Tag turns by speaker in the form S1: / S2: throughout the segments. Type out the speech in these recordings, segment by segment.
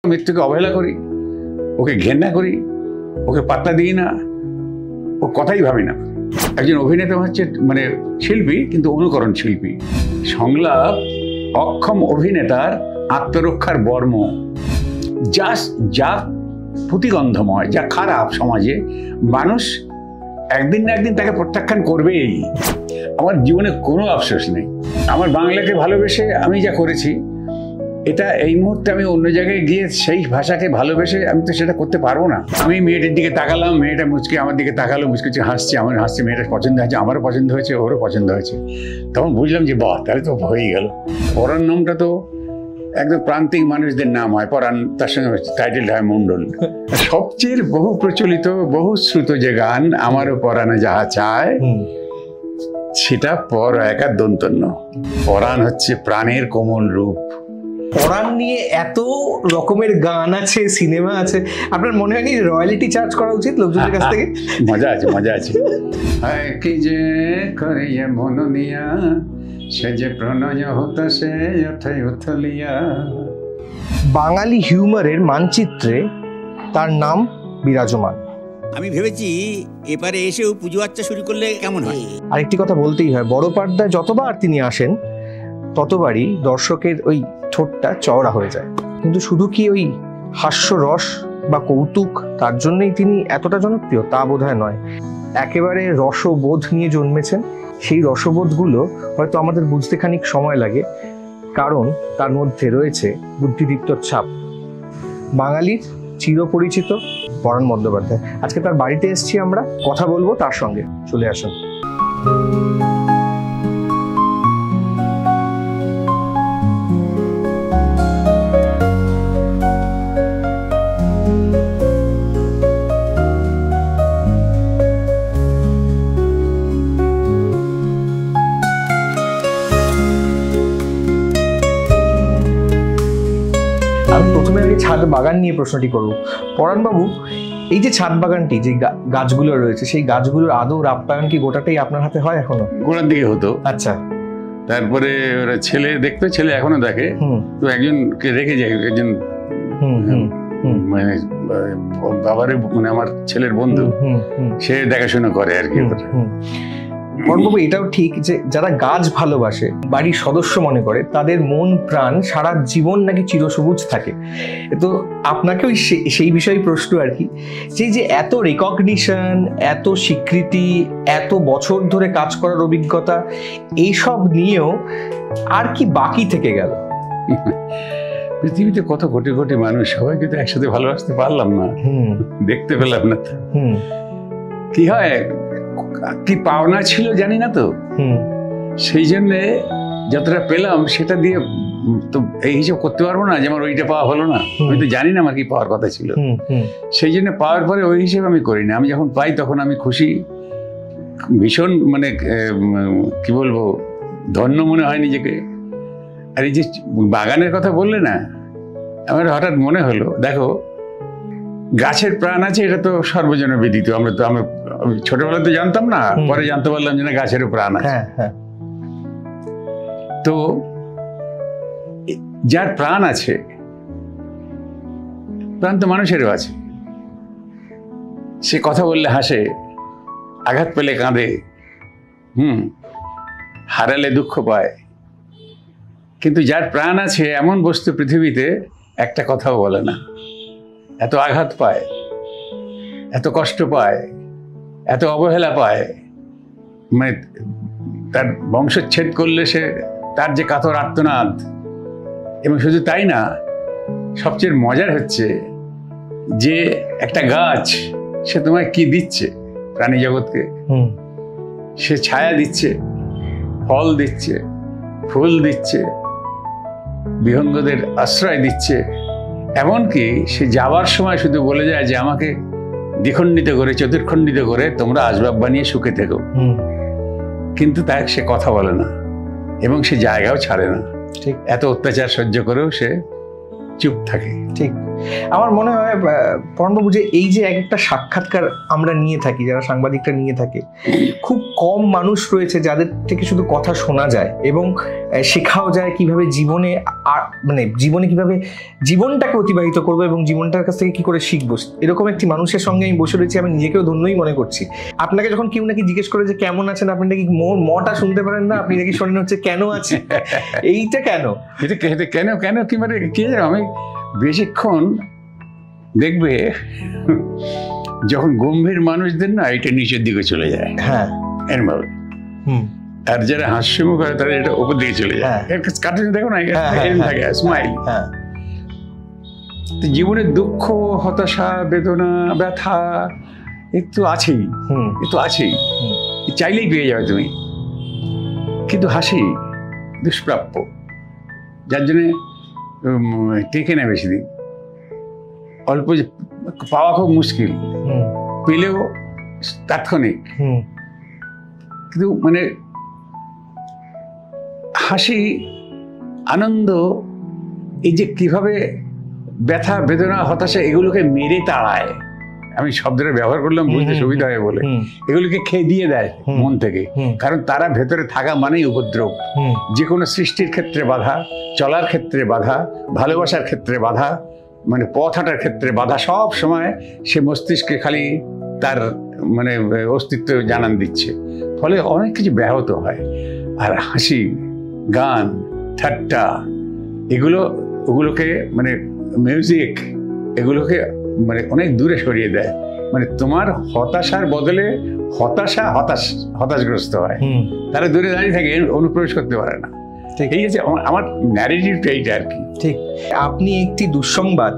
S1: মৃত্যুকে অবহেলা করি, ওকে ঘেন্না করি, ওকে পাত্তা দিই না, ও কথাই ভাবি না। একজন অভিনেতা হচ্ছে মানে শিল্পী, কিন্তু অনুকরণ শিল্পী। সংলাপ অক্ষম অভিনেতার আত্মরক্ষার বর্ম। যা প্রতিগন্ধময়, যা খারাপ সমাজে, মানুষ একদিন না একদিন তাকে প্রত্যাখ্যান করবেই। আমার জীবনে কোনো আফসোস নেই। আমার বাংলাকে ভালোবেসে আমি যা করেছি, এটা এই মুহূর্তে আমি অন্য জায়গায় গিয়ে সেই ভাষাকে ভালোবেসে আমি তো সেটা করতে পারবো না। আমি মেয়েটার দিকে তাকালাম, মেয়েটা মুচকে আমার দিকে তাকালো, মুচকে হাসছে, আমার হাসছে, মেয়েটার পছন্দ হয়েছে, আমারও পছন্দ হয়েছে, ওরও পছন্দ হয়েছে। তখন বুঝলাম যে বাহ, তাহলে তো হয়েই গেল। পরাণ নামটা তো একদম প্রান্তিক মানুষদের নাম হয়, পরাণ, তার সঙ্গে টাইটেল হয় মণ্ডল। সবচেয়ে বহু প্রচলিত, বহু শ্রুত যে গান আমারও পরাণে যাহা চায়, সেটা পর একা দন্তন্য। পরাণ হচ্ছে প্রাণের কোমল রূপ।
S2: পরাণ নিয়ে এত রকমের গান আছে, সিনেমা আছে, আপনার মনে হয় কি রয়্যালিটি চার্জ করা উচিত লোকজনের কাছ থেকে?
S1: মজা আছে, মজা আছে। কি যে করিয়া মন নিয়া, সে যে প্রণয় হতো সে অথাই উথলিয়া।
S2: বাঙালি হিউমারের মানচিত্রে তার নাম বিরাজমান।
S3: আমি ভেবেছি এবারে এসেও পুজো আচ্চা শুরু করলে কেমন হয়।
S2: আরেকটি কথা বলতেই হয়, বড় পর্দায় যতবার তিনি আসেন ততবারই দর্শকের ওই ঠোঁটটা চওড়া হয়ে যায়। কিন্তু শুধু কি ওই হাস্যরস বা কৌতুক তার জন্যই তিনি এতটা জনপ্রিয়, তা বোধহয় নয়। একেবারে রসবোধ নিয়ে জন্মেছেন। সেই রসবোধগুলো হয়তো আমাদের বুঝতে খানিক সময় লাগে, কারণ তার মধ্যে রয়েছে বুদ্ধিদীপ্তর ছাপ। বাঙালির চিরপরিচিত পরাণ বন্দ্যোপাধ্যায়। আজকে তার বাড়িতে এসেছি আমরা, কথা বলবো তার সঙ্গে। চলে আসুন। আমি প্রথমে আগে ছাদ বাগান নিয়ে প্রশ্নটি করব। পরাণবাবু, এই যে ছাদ বাগানটি, যে গাছগুলো রয়েছে, সেই গাছগুলোর আদৌ আপ্যায়ন কি গোটাটাই আপনার হাতে হয় এখনো?
S1: গোড়ার দিকে হতো।
S2: আচ্ছা।
S1: তারপরে ওরা ছেলে দেখতো, ছেলে এখনো দেখে, তো একজনকে রেখে যায়, একজন মানে বাবারে মানে আমার ছেলের বন্ধু, সে দেখাশোনা করে আর কি।
S2: পরাণবাবু, এটাও ঠিক যে যারা গাছ ভালোবাসে, বাড়ির সদস্য মনে করে, তাদের মন প্রাণ সারা জীবন নাকি চিরসবুজ থাকে। তো আপনাকেও সেই বিষয়ে প্রশ্ন আর কি, যে এত রিকগনিশন, এত স্বীকৃতি, এত বছর ধরে কাজ করার অভিজ্ঞতা, এইসব নিয়েও আর কি বাকি থেকে গেল?
S1: পৃথিবীতে কত কোটি কোটি মানুষ, সবাইকে তো একসাথে ভালোবাসতে পারলাম না, দেখতে পেলাম না। কি হয়, কি পাওনা ছিল জানি না তো, সেই জন্যে যতটা পেলাম সেটা দিয়ে তো এই হিসাব করতে পারবো না যে আমার ওইটা পাওয়া হলো না। আমি তো জানি না আমার কি পাওয়ার কথা ছিল, সেই জন্য পাওয়ার পরে ওই হিসেবে আমি করি না। আমি যখন পাই তখন আমি খুশি, ভীষণ মানে কি বলবো, ধন্য মনে হয় নিজেকে। আর এই যে বাগানের কথা বললে না, আমার হঠাৎ মনে হলো, দেখো গাছের প্রাণ আছে, এটা তো সর্বজন বিদিত। আমি ছোটবেলায় তো জানতাম না, পরে জানতে পারলাম যে না, গাছেরও প্রাণ আছে। তো যার প্রাণ আছে, প্রাণ তো মানুষেরও আছে। সে কথা বললে হাসে, আঘাত পেলে কাঁদে, হারালে দুঃখ পায়। কিন্তু যার প্রাণ আছে এমন বস্তু পৃথিবীতে একটা কথাও বলে না, এত আঘাত পায়, এত কষ্ট পায়, এত অবহেলা পায়, মানে তার বংশচ্ছেদ করলে সে তার যে কাতর আর্তনাদ। এবং শুধু তাই না, সবচেয়ে মজার হচ্ছে যে একটা গাছ, সে তোমায় কি দিচ্ছে, প্রাণী জগৎকে সে ছায়া দিচ্ছে, ফল দিচ্ছে, ফুল দিচ্ছে, বিহঙ্গদের আশ্রয় দিচ্ছে। এমনকি সে যাবার সময় শুধু বলে যায় যে আমাকে দ্বিখণ্ডিত করে, চতুর্খণ্ডিত করে তোমরা আসবাব বানিয়ে সুখে থেকো। কিন্তু তাই সে কথা বলে না, এবং সে জায়গাও ছাড়ে না। ঠিক, এত অত্যাচার সহ্য করেও সে চুপ থাকে।
S2: ঠিক। আমার মনে হয় পরমবাবু যে এই যে এক একটা সাক্ষাৎকার আমরা নিয়ে থাকি, যারা সাংবাদিকরা নিয়ে থাকে, খুব কম মানুষ রয়েছে যাদের থেকে শুধু কথা শোনা যায় এবং শেখাও যায় কিভাবে জীবনে মানে জীবনে কিভাবে জীবনটাকে অতিবাহিত করবো এবং জীবনটার কাছ থেকে কি করে শিখবো। এরকম একটি মানুষের সঙ্গে আমি বসে রয়েছি, আমি নিজেকেও ধন্যই মনে করছি। আপনাকে যখন কেউ নাকি জিজ্ঞেস করে যে কেমন আছেন, আপনি নাকি মটা শুনতে পারেন না, আপনি নাকি শোনেন হচ্ছে কেন আছে। এইটা কেন,
S1: এটা কেন কেন কি মানে কি জানো, আমি বেশিক্ষণ দেখবে যখন গম্ভীর মানুষদের না এটা নিচের দিকে চলে যায়,
S2: হ্যাঁ
S1: এরকম ভাবে। আর যারা হাস্যমুখ হয় তারা এটা উপর দিকে চলে যায়। কার্টুন দেখো না, এরকম থাকে স্মাইল। জীবনের দুঃখ, হতাশা, বেদনা, ব্যথা একটু আছেই, একটু আছেই, চাইলেই পেয়ে যাবে তুমি। কিন্তু হাসি দুষ্প্রাপ্য, যার জন্যে টেকে নেয় বেশি দিন। অল্প পাওয়া খুব মুশকিল, পেলেও তাৎক্ষণিক। কিন্তু মানে হাসি, আনন্দ, এই যে কিভাবে ব্যথা, বেদনা, হতাশা এগুলোকে মেরে তাড়ায়, আমি শব্দটা ব্যবহার করলাম বুঝতে সুবিধা হয় বলে, এগুলোকে খেয়ে দিয়ে দেয় মন থেকে। কারণ তারা ভেতরে থাকা মানেই উপদ্রব। যে কোনো সৃষ্টির ক্ষেত্রে বাধা, চলার ক্ষেত্রে বাধা, ভালোবাসার ক্ষেত্রে বাধা, মানে পথ হাঁটার ক্ষেত্রে বাধা। সব সময় সে মস্তিষ্কে খালি তার মানে অস্তিত্ব জানান দিচ্ছে, ফলে অনেক কিছু ব্যাহত হয়। আর হাসি, গান, ঠাট্টা ওগুলোকে মানে মিউজিক এগুলোকে মানে অনেক দূরে সরিয়ে দেয়। মানে তোমার হতাশার বদলে হতাশগ্রস্ত হয়, তারা দূরে দাঁড়িয়ে থাকে, অনুপ্রবেশ করতে পারে না। এই যে আমার ন্যারেটিভটা এইটা আর কি।
S2: ঠিক, আপনি একটি দুঃসংবাদ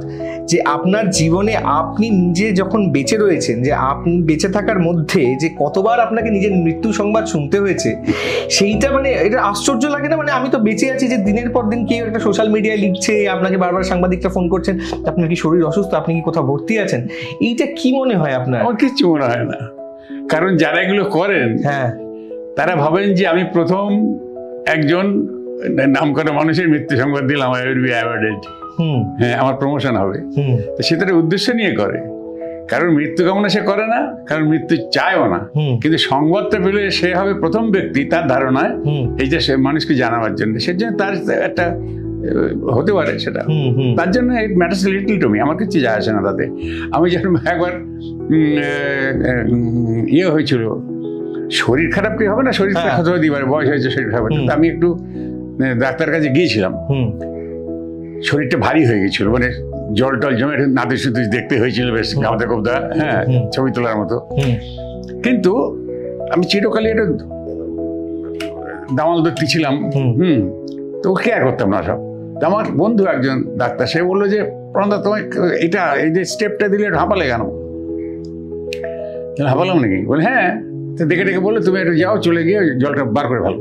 S2: যে আপনার জীবনে আপনি নিজে যখন বেঁচে রয়েছেন, যে আপনি বেঁচে থাকার মধ্যে যে কতবার আপনাকে নিজের মৃত্যু সংবাদ শুনতে হয়েছে, সেইটা মানে এটা আশ্চর্য লাগে না? মানে আমি তো বেঁচে আছি যে দিনের পর দিন কেউ একটা সোশ্যাল মিডিয়ায় লিখছে, আপনাকে বারবার সাংবাদিকরা ফোন করছেন, আপনার কি শরীর অসুস্থ, আপনি কি কোথাও ভর্তি আছেন, এইটা কি মনে হয় আপনার?
S1: আমার কিচ্ছু মনে হয় না, কারণ যারা এগুলো করেন তারা ভাবেন যে আমি প্রথম একজন নামকরা মানুষের মৃত্যু সংবাদ দিলাম, আই উইল বি অ্যাওয়ার্ডেড, হ্যাঁ আমার প্রমোশন হবে। তো সে তার উদ্দেশ্য নিয়ে করে, কারণ মৃত্যু কামনা সে করে না, কারণ মৃত্যু চায়ও না। কিন্তু সংবাদটা পেলে সে হবে প্রথম ব্যক্তি তার ধারণায় এইটা সে মানুষকে জানাবার জন্য, সেজন্য তার একটা হতে পারে সেটা, তার জন্য ইট ম্যাটার্স লিটল টু মি। আমার কিছু যায় আসে না তাতে। আমি যখন একবার ইয়ে হয়েছিল, শরীর খারাপ কি হবে না, শরীর খারাপ হতে দিবার বয়স হয়েছে, শরীর খারাপ, আমি একটু ডাক্তারের কাছে গিয়েছিলাম। শরীরটা ভারী হয়ে গেছিল, মানে জল টল জমে নাতি সুতি দেখতে হয়েছিল, বেশ গামদা কবদা, হ্যাঁ ছবি তোলার মতো। কিন্তু আমি চিরকালই একটা দামাল ব্যক্তি ছিলাম, তো কেয়ার করতাম না সব। আমার বন্ধু একজন ডাক্তার, সে বললো যে প্রণদা তোমায় এটা এই যে স্টেপটা দিলে হাঁপালে কেন? হাঁপালাম নাকি? বলে হ্যাঁ। তো দেখে দেখে বললে তুমি একটু যাও, চলে গিয়ে জলটা বার করে ফেলো।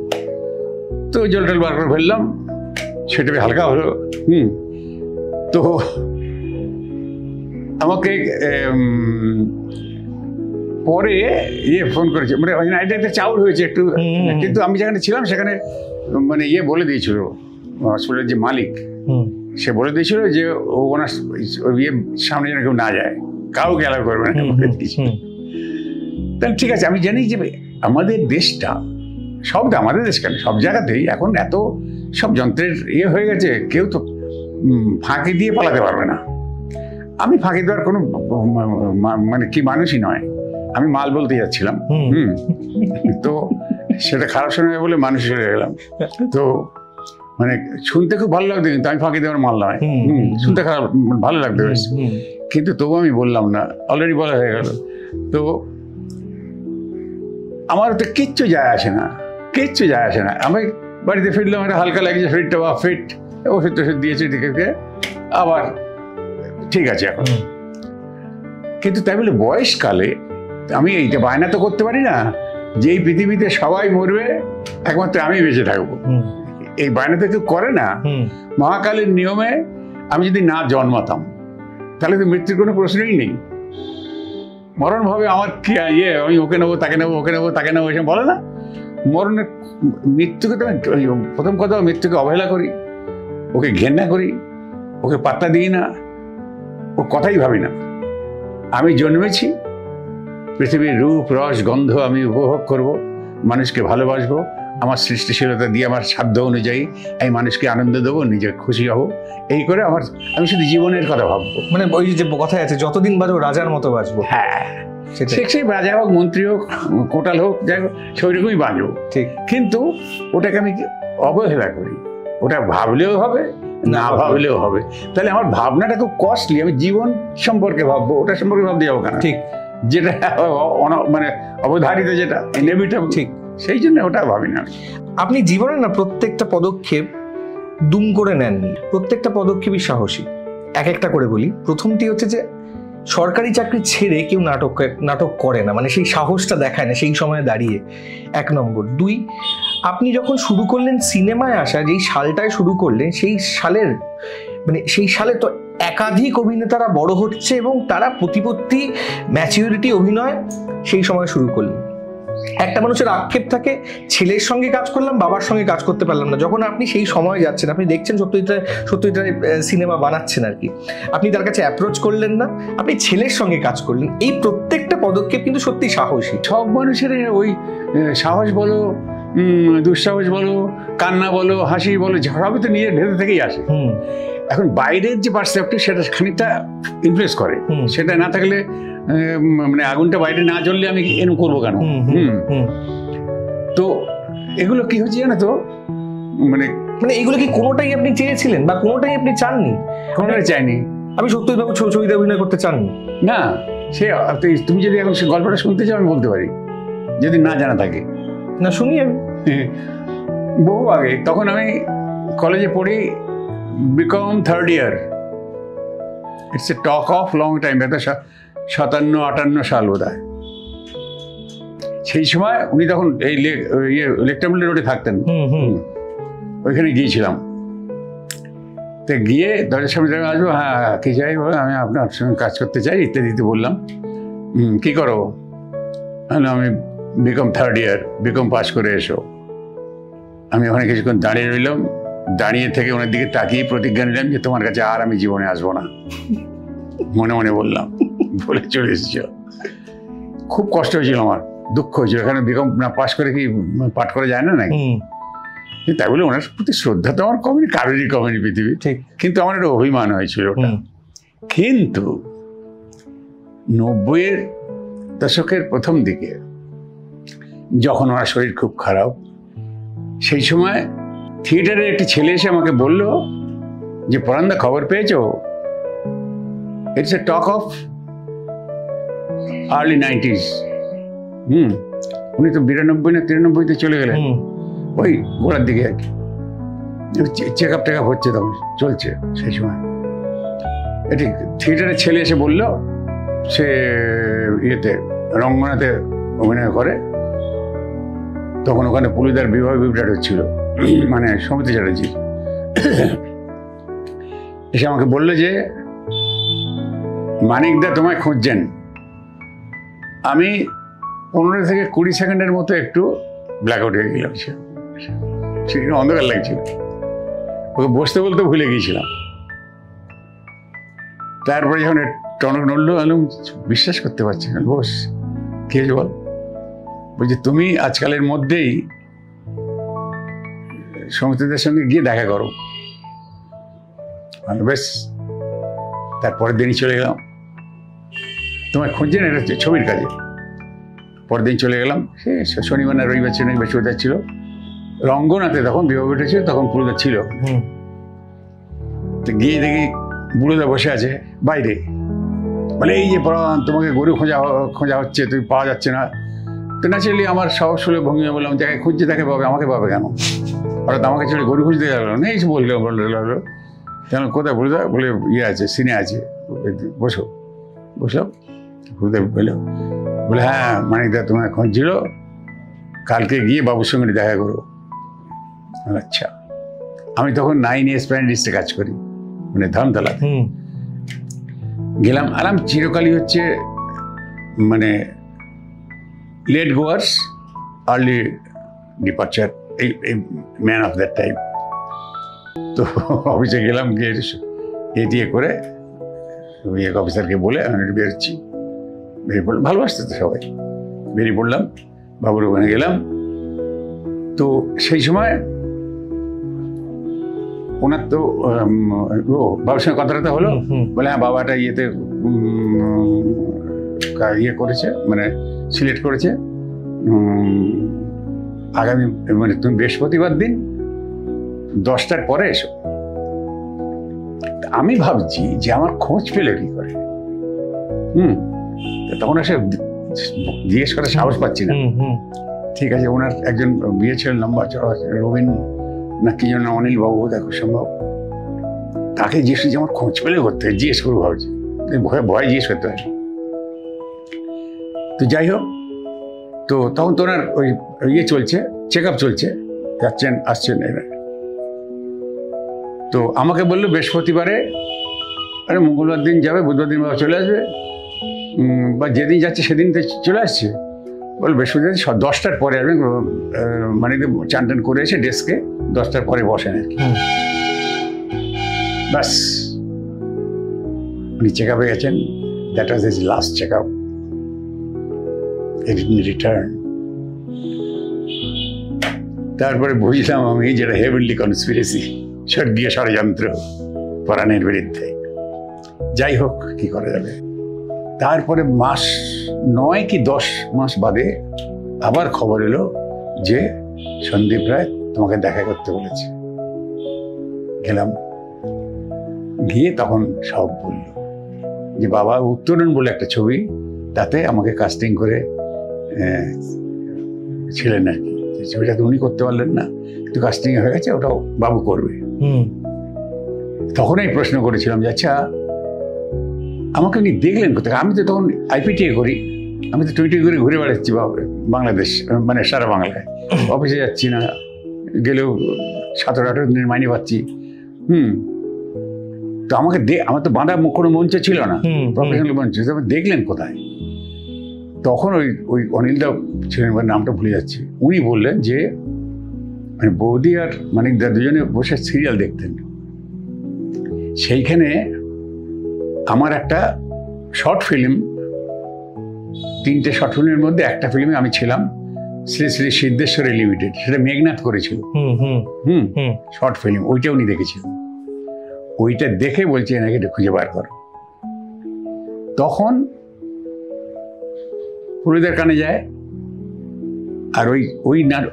S1: তো জলটা বার করে ফেললাম, সেটা হালকা হলো। তো আমাকে পরে ইয়ে ফোন করেছে, মানে এটা একটা চাউল হয়েছে একটু, কিন্তু আমি যেখানে ছিলাম সেখানে মানে ইয়ে বলে দিয়েছিল, হসপিটালের যে মালিক সে বলে দিয়েছিল যে ওনার ইয়ে সামনে যেন কেউ না যায়, কাউকে অ্যালাউ করবে না। তাহলে ঠিক আছে, আমি জানি যে আমাদের দেশটা, আমাদের দেশ কেন সব জায়গাতেই এখন এত সব যন্ত্রের ইয়ে হয়ে গেছে, কেউ তো ফাঁকি দিয়ে পালাতে পারবে না। আমি ফাঁকি দেওয়ার কোনো মানে কি মানুষই নয়, আমি মাল বলতে যাচ্ছিলাম। তো সেটা খারাপ শোনা বলে মানুষ হয়ে গেলাম। তো মানে শুনতে খুব ভালো লাগতো, কিন্তু আমি ফাঁকি দেওয়ার মাল নয়। শুনতে খারাপ ভালো লাগতো বেশ, কিন্তু তবু আমি বললাম না, অলরেডি বলা হয়ে গেল। তো আমার তো কিচ্ছু যায় আসে না, কিচ্ছু যায় আসে না। আমি বাড়িতে ফিরলাম, একটা হালকা লাগছে, শরীরটা বা ফিট, ওষুধ টষুধ দিয়েছে, দেখে আবার ঠিক আছে এখন। কিন্তু তাই বলে বয়সকালে আমি এইটা বায়না তো করতে পারি না যে এই পৃথিবীতে সবাই মরবে, একমাত্র আমি বেঁচে থাকবো। এই বায়না তো কেউ করে না। মহাকালের নিয়মে আমি যদি না জন্মাতাম তাহলে তো মৃত্যুর কোনো প্রশ্নই নেই। মরণ ভাবে আমার কি ইয়ে, আমি ওকে নেবো, তাকে নেবো, ওকে নেবো, তাকে নেবো, এসব বলে না। মরণের মৃত্যুকে তো প্রথম কথা, মৃত্যুকে অবহেলা করি, ওকে ঘেন্না করি, ওকে পাত্তা দিই না। ও কথাই ভাবি না। আমি জন্মেছি, পৃথিবীর রূপ রস গন্ধ আমি উপভোগ করব, মানুষকে ভালোবাসবো, আমার সৃষ্টিশীলতা দিয়ে আমার সাধ্য অনুযায়ী আমি মানুষকে আনন্দ দেবো, নিজে খুশি হব, এই করে আমি শুধু জীবনের কথা ভাববো।
S2: মানে ওই যে কথায় আছে, যতদিন বাঁচবো রাজার মতো বাঁচবো।
S1: হ্যাঁ, সে রাজা হোক, মন্ত্রী হোক, কোটাল হোক, যাই হোক, সেরকমই বাঁচবো।
S2: ঠিক।
S1: কিন্তু ওটাকে আমি অবহেলা করি। ওটা ভাবলেও হবে, না ভাবলেও হবে। তাহলে আমার ভাবনাটা খুব কস্টলি। আমি জীবন সম্পর্কে ভাববো, ওটা সম্পর্কে ভাবতে যাবো কেন?
S2: ঠিক।
S1: যেটা মানে অবধারিত, যেটা ইনএভিটেবল, ঠিক, সেই জন্য ওটা ভাবি না।
S2: আপনি জীবনে না প্রত্যেকটা পদক্ষেপ দুম করে নেননি, প্রত্যেকটা পদক্ষেপই সাহসী। এক একটা করে বলি। প্রথমটি হচ্ছে যে সরকারি চাকরি ছেড়ে কেউ নাটক করে না, মানে সেই সাহসটা দেখায় না সেই সময়ে দাঁড়িয়ে, 1 নম্বর। 2, আপনি যখন শুরু করলেন সিনেমায় আসা, যেই সালটায় শুরু করলেন, সেই সালে তো একাধিক অভিনেতারা বড় হচ্ছে এবং তারা প্রতিপত্তি ম্যাচিউরিটি অভিনয় সেই সময় শুরু করলেন। একটা মানুষের আক্ষেপ থাকে, ছেলের সঙ্গে কাজ করলাম, বাবার সঙ্গে কাজ করতে পারলাম না। যখন আপনি সেই সময় যাচ্ছেন, আপনি দেখছেন সত্যজিৎ রায় সিনেমা বানাচ্ছেন আর কি, আপনি তার কাছে অ্যাপ্রোচ করলেন না, আপনি ছেলের সঙ্গে কাজ করলেন। এই প্রত্যেকটা পদক্ষেপ কিন্তু সত্যি সাহসী।
S1: সব মানুষের ওই সাহস বলো, দুঃসাহস বলো, কান্না বলো, হাসি বলো, সবই তো নিজের ভেতর থেকেই আসে। এখন বাইরের যে পার্সেপ্টিভ, সেটা খানিকটা ইনফ্লুয়েন্স করে। সেটা না থাকলে, মানে আগুনটা বাইরে না জ্বললে আমি এরকম করবো কেন? তো এগুলো কি হচ্ছে জানো তো, মানে
S2: এগুলো কি কোনোটাই আপনি চেয়েছিলেন বা কোনোটাই আপনি চাননি?
S1: কোনোটাই চাইনি।
S2: আমি সত্যজিৎবাবু ছবিতে অভিনয় করতে চাননি
S1: না। সে তুমি যদি এখন সে গল্পটা শুনতে চাও, আমি বলতে পারি, যদি না জানা থাকে।
S2: না, শুনি আমি।
S1: বহু আগে, তখন আমি কলেজে পড়ি, BCom 3rd year। It's a talk of long time, এটা 57-58 সাল বোধ হয়। সেই সময় উনি তখন এই লেকটামিল রোডে থাকতেন, ওইখানে গিয়েছিলাম। তো গিয়ে দরজার সামনে যাবে, আসবো, হ্যাঁ কি চাই, আমি আপনার সঙ্গে কাজ করতে চাই ইত্যাদি বললাম। কি করো? আমি BCom 3rd year, BCom pass করে এসো। আমি ওখানে কিছুক্ষণ দাঁড়িয়ে রইলাম, দাঁড়িয়ে থেকে ওনার দিকে তাকিয়ে প্রতিজ্ঞা নিলাম যে তোমার কাছে আর আমি জীবনে আসবো না। মনে মনে বললাম, বলে চলে এসেছিল। খুব কষ্ট হয়েছিল আমার, দুঃখ হয়েছিল। এখানে বিকম না পাস করে কি পাঠ করা যায় না নাকি? তাই বলে ওনার প্রতি শ্রদ্ধা তো আমার কমেনি, কারোরই কমেনি পৃথিবী। কিন্তু আমার একটা অভিমান হয়েছিল ওটা। কিন্তু 90-এর দশকের প্রথম দিকে, যখন ওনার শরীর খুব খারাপ, সেই সময় থিয়েটারের একটি ছেলে এসে আমাকে বলল যে, পরান্দা খবর পেয়েছো? It's a talk of early 90s। উনি তো 92 না 93-তে চলে গেলেন, ওই গোড়ার দিকে আর কি। চেক আপ টেকআপ হচ্ছে, তখন চলছে সেই সময়। এটি থিয়েটারের ছেলে এসে বলল, সে ইয়েতে রঙ্গনাতে অভিনয় করে। তখন ওখানে পুলিদার বিবাহ বিভ্রাট হচ্ছিল, মানে সমিতি চ্যাটার্জি। এসে আমাকে বললো যে, মানিকদা তোমায় খুঁজছেন। আমি 15 থেকে 20 সেকেন্ডের মতো একটু ব্ল্যাকআউট হয়ে গেলাম, সেখানে অন্ধকার লাগছিল। ওকে বসতে বলতে ভুলে গিয়েছিলাম। তারপরে যখন টনক নড়লো, আমি বিশ্বাস করতে পারছি না। বস, কি হয়েছে বল? বলছি, তুমি আজকালের মধ্যেই সমিতিদের সঙ্গে গিয়ে দেখা করো। বেশ, তারপরের দিনই চলে গেলাম। তোমায় খুঁজছেন, এটা হচ্ছে ছবির কাজে। পরের দিন চলে গেলাম, সে শনিবার না রবিবার ছিল, বৃহস্পতিবার ছিল। রঙ্গনাথে তখন বিবাহ উঠেছিল, তখন পুরোদা ছিল। তো গিয়ে দেখি বুড়োদা বসে আছে বাইরে, বলে, এই যে পরাণ, তোমাকে গরু খোঁজা হচ্ছে, তুমি পাওয়া যাচ্ছে না। তো ন্যাচারালি আমার সাহস হলে ভঙ্গিমা বললাম, যাকে খুঁজছে তাকে পাবে, আমাকে পাবে কেন? হঠাৎ আমাকে ছেড়ে গরু খুঁজতে গেল না, এই বললো কেন, কোথায়? বুড়োদা বলে, ইয়ে আছে, সিনে আছে, বসো। বসলাম। বুড়োদা বলে, হ্যাঁ মানিকদা তোমায় খুঁজছিল, কালকে গিয়ে বাবুর সঙ্গে দেখা করো। আচ্ছা। আমি তখন 9 এসপ্ল্যানেডে কাজ করি, মানে ধর্মতলাতে। গেলাম, আরাম চিরকালই হচ্ছে মানে লেট গোয়ার্স, আর্লি ডিপার্চার, এই ম্যান অফ দ্যাট টাইম। তো অফিসে গেলাম, গিয়ে এটিএ করে ওই এক অফিসারকে বলে আমি বেরোচ্ছি, বেরিয়ে পড়লাম, ভালোবাসতে তো সবাই, বেরিয়ে পড়লাম, বাবুর ওখানে গেলাম। তো সেই সময় ওনার তো বাবার সঙ্গে কথাটা হলো, বলে হ্যাঁ বাবাটা ইয়েতে ইয়ে করেছে, মানে সিলেক্ট করেছে, আগামী মানে তুমি বৃহস্পতিবার দিন 10টার পরে এসো। আমি ভাবছি যে আমার খোঁজ পেলে কি করে, তখন এসে জিজ্ঞেস করে সাহস পাচ্ছি না। ঠিক আছে, ওনার একজন বিয়ে ছিল লম্বা চড়া রবীন না কি যেন অনিল বাবু দেখো সম্ভব, তাকে জিজ্ঞেস যে আমার খোঁজ পেলে করতে হয়, জিজ্ঞেস করবো ভাবছি, ভয় ভয় জিজ্ঞেস করতে হয়। তো যাই হোক, তো তখন তো ওনার ওই ইয়ে চলছে, চেক আপ চলছে, যাচ্ছেন আসছেন এরা। তো আমাকে বললো বৃহস্পতিবারে, আরে মঙ্গলবার দিন যাবে, বুধবার দিন বাবা চলে আসবে, বা যেদিন যাচ্ছে সেদিন তো চলে আসছে। বল বৃহস্পতিবার 10টার পরে আসবেন, মানে চান টান করে এসে ডেস্কে 10টার পরে বসেন আর কি। বাস উনি চেক আপে গেছেন, that was his last checkup, return. তারপরে বুঝলাম আমি যেটা হেভেনলি কনস্পিরেসি, স্বর্গীয় ষড়যন্ত্র পরাণের বিরুদ্ধে। যাই হোক, কি করা যাবে। তারপরে মাস 9 কি 10 মাস বাদে আবার খবর এলো যে সন্দীপ রায় তোমাকে দেখা করতে বলেছে। গেলাম, গিয়ে তখন সব বলল যে বাবা উত্তরণ বলে একটা ছবি, তাতে আমাকে কাস্টিং করে ছিলেন আর কি, ছবিটা তো উনি করতে পারলেন না, কিন্তু কাস্টিং হয়ে গেছে, ওটাও বাবু করবে। তখনই প্রশ্ন করেছিলাম যে আচ্ছা আমাকে উনি দেখলেন কোথায়? আমি তো তখন আইপিটিএ করি, আমি তো টুইটি করে ঘুরে বেড়াচ্ছি বাংলাদেশ, মানে সারা বাংলায়, অফিসে যাচ্ছি না, গেলেও 17-18 দিনের মাইনে পাচ্ছি। তো আমাকে আমার তো বাঁধা কোনো মঞ্চ ছিল না, প্রফেশনাল মঞ্চ, দেখলেন কোথায়? তখন ওই অনিলদা ছিলেন, নামটা ভুলে যাচ্ছি, উনি বললেন যে মানে বৌদি আর মানিকদা দুজনে বসে সিরিয়াল দেখতেন, সেইখানে আমার একটা শর্ট ফিল্ম, 3টে শর্ট ফিল্মের মধ্যে একটা ফিল্মে আমি ছিলাম, শ্রী শ্রী সিদ্ধেশ্বরী লিমিটেড, সেটা মেঘনাথ করেছিল, শর্ট ফিল্ম, ওইটা উনি দেখেছিলেন। ওইটা দেখে বলছে এনাকে এটা খুঁজে বার করো। তখন পুরীদের কানে যায়, আর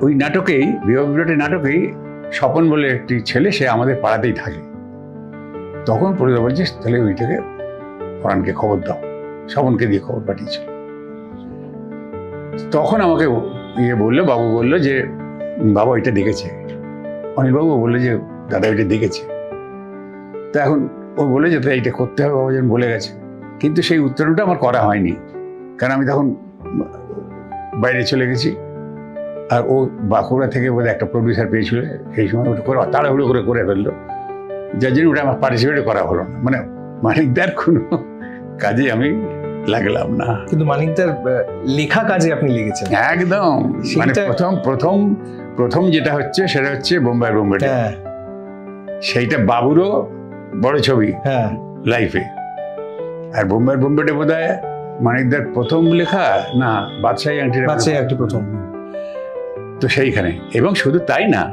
S1: ওই নাটকেই, বিবাহ বিরাটের নাটকেই স্বপন বলে একটি ছেলে, সে আমাদের পাড়াতেই থাকে। তখন পুরীদা বলছে তাহলে ওইটাকে পরাণকে খবর দাও, স্বপনকে দিয়ে খবর পাঠিয়েছিল। তখন আমাকে ইয়ে বললো, বাবু বললো যে বাবা ওইটা দেখেছে, অনিলবাবু বললো যে দাদা ওইটা দেখেছে। তো এখন ও বলে যে এইটা করতে হবে, বাবা যেন বলে গেছে, কিন্তু সেই উত্তরণটা আমার করা হয়নি, কারণ আমি তখন বাইরে চলে গেছি, আর ও বাঁকুড়া থেকে বোধহয় একটা প্রডিউসার পেয়েছিল, সেই সময় ওটা করে তাড়াহুড়ো করে ফেললো, যার জন্য ওটা আমার পার্টিসিপেট করা হলো না, মানে মানিকদার কোনো কাজে আমি লাগলাম না।
S2: কিন্তু মানিকদার লেখা কাজে আপনি লেগেছেন
S1: একদম, মানে প্রথম যেটা হচ্ছে সেটা হচ্ছে বোম্বাইয়ের বোম্বেটা, সেইটা বাবুরও বড় ছবি লাইফে, আর বোম্বাইয়ের বোম্বেটা বোধহয় মানিকদার প্রথম লেখা না, বাদশাহী আংটি
S2: প্রথম।
S1: তো সেইখানে, এবং শুধু তাই না,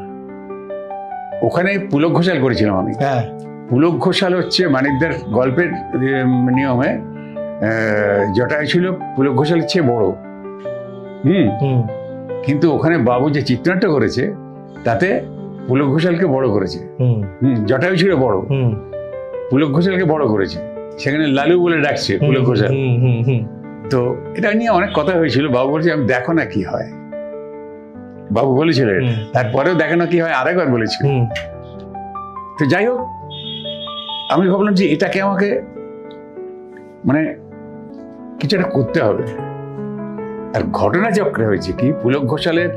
S1: ওখানে পুলক ঘোষাল করেছিলাম আমি। পুলক ঘোষাল হচ্ছে মানিকদার গল্পের নিয়মে জটায়ু ছিল পুলক ঘোষালের চেয়ে বড়, কিন্তু ওখানে বাবু যে চিত্রনাট্য করেছে তাতে পুলক ঘোষালকে বড় করেছে। জটায়ু ছিল বড়, পুলক ঘোষালকে বড় করেছে, সেখানে লালু বলে ডাকছে পুলক ঘোষাল। তো এটা নিয়ে অনেক কথা হয়েছিল, বাবু বলছে আমি দেখো না কি হয়, বাবু বলেছিল, তারপরেও দেখো না কি হয় আরেকবার বলেছিল। তো যাই হোক, আমি ভাবলাম যে এটাকে আমাকে মানে কিছু একটা করতে হবে। আর ঘটনা চক্রে হয়েছে কি, পুলক ঘোষালের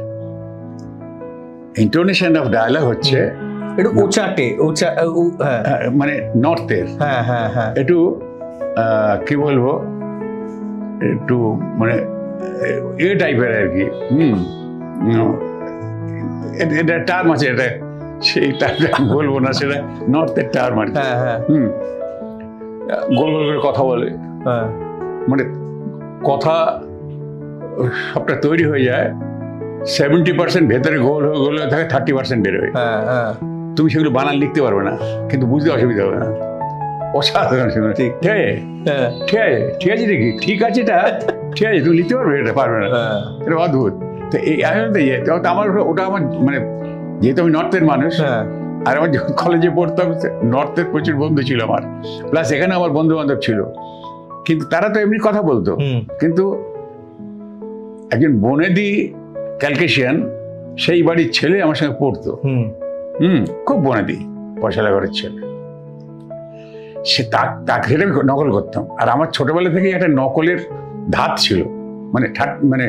S1: ইন্টোনেশন অফ ডায়ালগ হচ্ছে
S2: একটু ওচাটে,
S1: মানে নর্থের, একটু কি বলবো, একটু মানে এ টাইপের আর কি। এটা টার্ম আছে, এটা সেই টার্মটা বলবো না, সেটা নর্থের টার্ম আর কি। গোল গোল করে কথা বলে,
S2: হ্যাঁ
S1: মানে কথা সবটা তৈরি হয়ে যায়, 70% ভেতরে গোল হয়ে থাকে, 30% বেরোয়।
S2: হ্যাঁ হ্যাঁ
S1: তুমি সেগুলো বানান লিখতে পারবে না, কিন্তু বুঝতে অসুবিধা হবে না। অসাধারণ সেগুলো।
S2: ঠিক।
S1: ঠিক আছে,
S2: হ্যাঁ
S1: ঠিক আছে, ঠিক আছে দেখি, ঠিক আছে, এটা ঠিক আছে, তুমি লিখতে পারবে, এটা পারবে না,
S2: হ্যাঁ
S1: এটা অদ্ভুত। তো এই আমার ওটা আমার মানে, যেহেতু আমি নর্থের মানুষ,
S2: হ্যাঁ
S1: আর আমার যখন কলেজে পড়তাম নর্থের প্রচুর বন্ধু ছিল আমার, প্লাস এখানে আমার বন্ধু বান্ধব ছিল, কিন্তু তারা তো এমনি কথা বলতো। কিন্তু একজন বনেদি ক্যালকেশিয়ান, সেই বাড়ির ছেলে আমার সঙ্গে পড়তো, খুব বনেদি পয়সালা ঘরের ছেলে, সে তাকে আমি নকল করতাম। আর আমার ছোটবেলা থেকেই একটা নকলের ধাত ছিল, মানে মানে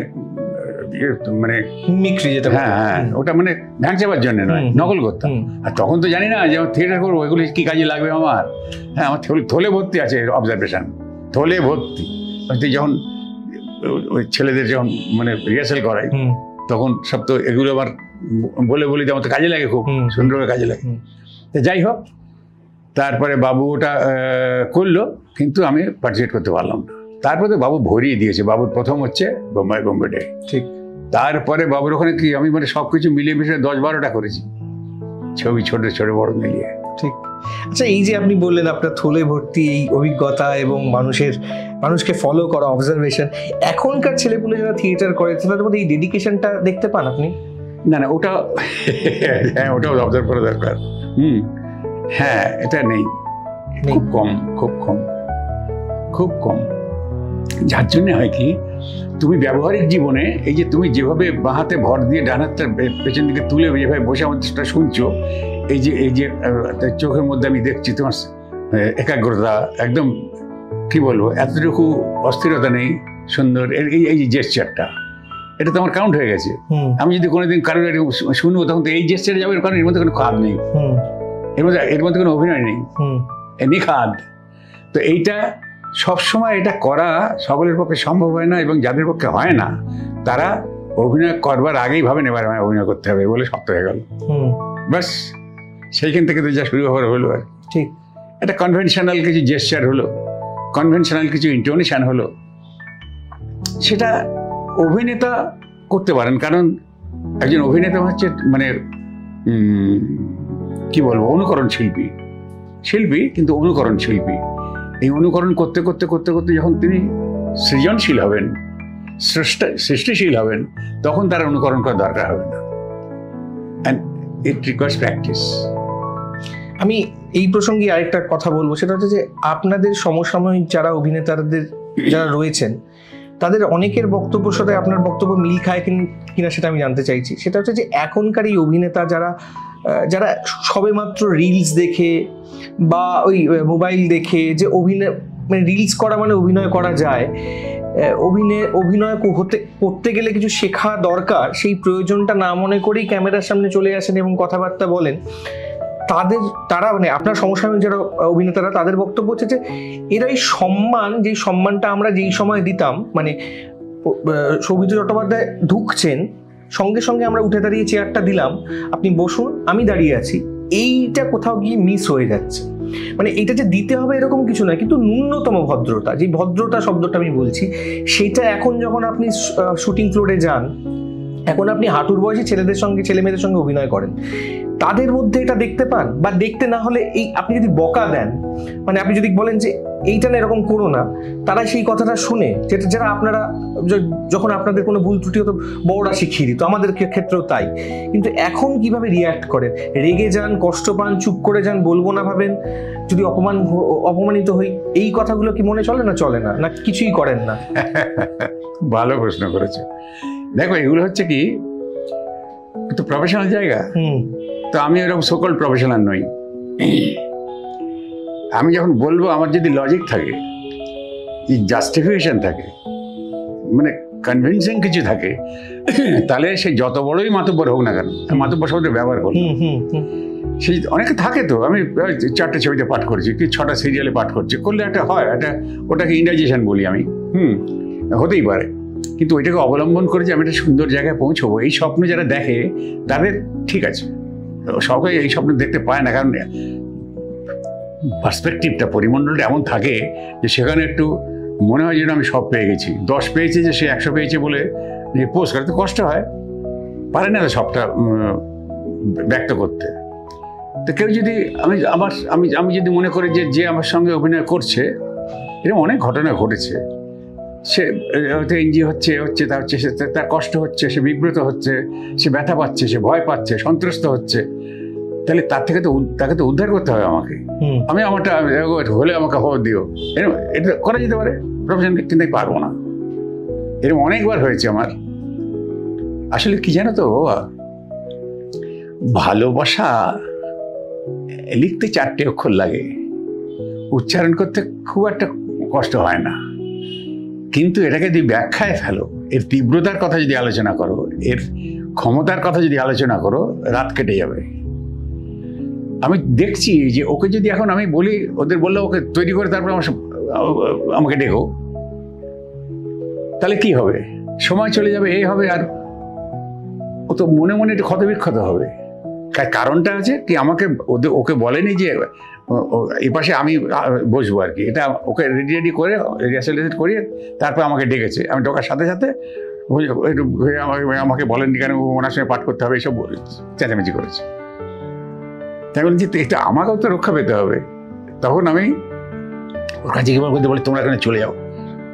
S1: মানে
S2: মিক্রি যেটা,
S1: হ্যাঁ হ্যাঁ, ওটা মানে ভ্যান চাপার জন্য নয়, নকল করতাম। আর তখন তো জানি না যে আমার থিয়েটার করবো, এগুলি কি কাজে লাগবে আমার। হ্যাঁ, আমার থলে ভর্তি আছে অবজারভেশন, থলে ভর্তি। তুই যখন ওই ছেলেদের যখন মানে রিহার্সাল করাই, তখন সব তো এগুলো আবার বলে বলি যে আমার তো কাজে লাগে, খুব সুন্দরভাবে কাজে লাগে। তো যাই হোক, তারপরে বাবু ওটা করলো, কিন্তু আমি পার্টিসিপেট করতে পারলাম না। তারপরে তো বাবু ভরিয়ে দিয়েছে। বাবুর প্রথম হচ্ছে বোম্বে ডে,
S2: ঠিক।
S1: তারপরে বাবুর ওখানে কি আমি মানে সব কিছু মিলিয়ে মিশিয়ে 10-12টা করেছি, ছবি ছোট ছোট বড় মিলিয়ে।
S2: ঠিক। আচ্ছা, এই যে আপনি বললেন আপনার থলে ভর্তি এই অভিজ্ঞতা এবং মানুষকে ফলো করা, অবজারভেশন, এখনকার ছেলেপুলে যারা থিয়েটার করে তাদের মধ্যে এই ডেডিকেশনটা দেখতে পান আপনি?
S1: না না, ওটা হ্যাঁ, ওটাও অবজার্ভ করা দরকার। হ্যাঁ, এটা নেই, খুব কম, খুব কম, খুব কম। যার জন্য হয় কি, তুমি ব্যবহারিক জীবনে এই যে তুমি যেভাবে বাঁ হাতে ভর দিয়ে ডান হাতটা পেছন দিকে তুলে যেভাবে বসে আমাদেরটা শুনছো, এই যে চোখের মধ্যে আমি দেখছি তোমার একাগ্রতা, একদম কি বলবো, এতটুকু অস্থিরতা নেই, সুন্দর এই যে জেস্চারটা, এটা তো আমার কাউন্ট হয়ে গেছে। আমি যদি কোনোদিন কারোর শুনবো, তখন তো এই জেস্চারে যাবে, কারণ এর মধ্যে কোনো খাদ নেই, এর মধ্যে কোনো অভিনয় নেই, নিখাদ। তো এইটা সবসময় এটা করা সকলের পক্ষে সম্ভব হয় না, এবং যাদের পক্ষে হয় না তারা অভিনয় করবার আগেই ভাবেন এবার আমায় অভিনয় করতে হবে বলে শক্ত হয়ে গেল। ব্যাস, সেইখান থেকে তো যা শুরু হওয়ার হলো আর।
S2: ঠিক।
S1: একটা কনভেনশনাল কিছু জেস্চার হলো, কনভেনশনাল কিছু ইন্টোনেশন হলো, সেটা অভিনেতা করতে পারেন। কারণ একজন অভিনেতা হচ্ছে মানে কি বলবো, অনুকরণ শিল্পী, কিন্তু অনুকরণ শিল্পী। এই অনুকরণ করতে করতে করতে করতে যখন তিনি সৃজনশীল হবেন, সৃষ্টিশীল হবেন, তখন তার অনুকরণ করার দরকার হবে না। And it requires practice.
S2: আমি এই প্রসঙ্গে আরেকটা কথা বলবো, সেটা হচ্ছে যে আপনাদের সমসাময়িক যারা অভিনেতাদের যারা রয়েছেন, তাদের অনেকের বক্তব্যের সাথে আপনার বক্তব্য মিল খায় কিনা সেটা আমি জানতে চাইছি। সেটা হচ্ছে যে এখনকার এই অভিনেতা যারা সবেমাত্র রিলস দেখে বা ওই মোবাইল দেখে যে অভিনয়, মানে রিলস করা মানে অভিনয় করা যায়, অভিনয় করতে গেলে কিছু শেখা দরকার, সেই প্রয়োজনটা না মনে করেই ক্যামেরার সামনে চলে আসেন এবং কথাবার্তা বলেন, তারা মানে আপনার সমসাময়িক যারা অভিনেতারা, তাদের বক্তব্য হচ্ছে যে এরা এই সম্মান, যেই সম্মানটা আমরা যেই সময় দিতাম, মানে সৌমিত্র চট্টোপাধ্যায় ঢুকছেন, সঙ্গে সঙ্গে আমরা উঠে দাঁড়িয়ে চেয়ারটা দিলাম, আপনি বসুন, আমি দাঁড়িয়ে আছি, এইটা কোথাও গিয়ে মিস হয়ে যাচ্ছে। মানে এইটা যে দিতে হবে এরকম কিছু নয়, কিন্তু ন্যূনতম ভদ্রতা, যে ভদ্রতা শব্দটা আমি বলছি, সেটা এখন যখন আপনি শুটিং ফ্লোরে যান, এখন আপনি হাঁটুর বয়সী ছেলে মেয়েদের সঙ্গে অভিনয় করেন, তাদের মধ্যে এটা দেখতে পান? বা দেখতে না হলে এই আপনি যদি বকা দেন, মানে আপনি যদি বলেন যে এইটা না এরকম করো না, তারা সেই কথাটা শুনে, যারা আপনারা যখন আপনাদের কোনো ভুল ত্রুটি হতো বড়রা শিখিয়ে দিত, আমাদের ক্ষেত্রেও তাই, কিন্তু এখন কিভাবে রিয়্যাক্ট করেন? রেগে যান, কষ্ট পান, চুপ করে যান, বলবো না ভাবেন, যদি অপমানিত হই, এই কথাগুলো কি মনে চলে না না কিছুই করেন না?
S1: ভালো প্রশ্ন করেছে। দেখো, এগুলো হচ্ছে কি একটু প্রফেশনাল জায়গা, তো আমি এরকম সকল প্রফেশনাল নই। আমি যখন বলবো, আমার যদি লজিক থাকে, জাস্টিফিকেশন থাকে, মানে কনভিনসিং কিছু থাকে, তাহলে সে যত বড়ই মাতব্বর হোক না কেন, মাতব্বর শব্দের ব্যবহার করবো। সেই অনেকে থাকে তো, আমি 4টে ছবিতে পাঠ করেছি, কি 6টা সিরিয়ালে পাঠ করছি, করলে একটা হয়, ওটাকে ইন্ডাইজেশন বলি আমি, হতেই পারে। কিন্তু ওইটাকে অবলম্বন করে যে আমি একটা সুন্দর জায়গায় পৌঁছবো, এই স্বপ্ন যারা দেখে তাদের ঠিক আছে, সবাই এই স্বপ্ন দেখতে পায় না, কারণ পার্সপেক্টিভটা, পরিমণ্ডলটা এমন থাকে যে সেখানে একটু মনে হয় যেন আমি সব পেয়ে গেছি। 10 পেয়েছে যে সে 100 পেয়েছে বলে পোস্ট করতে কষ্ট হয়, পারে না সবটা ব্যক্ত করতে। তো কেউ যদি আমি যদি মনে করি যে আমার সঙ্গে অভিনয় করছে, এরকম অনেক ঘটনা ঘটেছে, সে হয়তো এনজি হচ্ছে তার কষ্ট হচ্ছে, সে বিব্রত হচ্ছে, সে ব্যথা পাচ্ছে, সে ভয় পাচ্ছে, সন্ত্রস্ত হচ্ছে, তাহলে তাকে তো উদ্ধার করতে হবে আমাকে। আমি আমারটা হলে আমাকে খবর দিও, এটা করা যেতে পারে প্রফেশন, কিন্তু আমি পারবো না। এরকম অনেকবার হয়েছে আমার। আসলে কি জানো তো বাবা, ভালোবাসা লিখতে 4টে অক্ষর লাগে, উচ্চারণ করতে খুব একটা কষ্ট হয় না, কিন্তু এটাকে যদি ব্যাখ্যায় ফেলো, এর তীব্রতার কথা যদি আলোচনা করো, এর ক্ষমতার কথা যদি আলোচনা করো, রাত কেটে যাবে। আমি দেখছি যে ওকে যদি এখন আমি বলি, ওদের বললে ওকে তৈরি করে তারপর আমাকে ডেকো, তাহলে কি হবে? সময় চলে যাবে, এই হবে, আর ও তো মনে মনে একটু ক্ষতবিক্ষত হবে। কারণটা আছে কি, ওকে বলেনি যে এই পাশে আমি বসবো আর কি, এটা ওকে রেডি করে রিহার্সাল করিয়ে তারপর আমাকে ডেকেছে। আমি ঢোকার সাথে সাথে একটু আমাকে বলেননি কেন, ওনার সঙ্গে পাঠ করতে হবে, এইসব চেঁচামেচি করেছে। তাই বলছি এটা আমাকেও তো রক্ষা পেতে হবে। তখন আমি ওর কাছে কি বলতে বলি, তোমরা এখানে চলে যাও,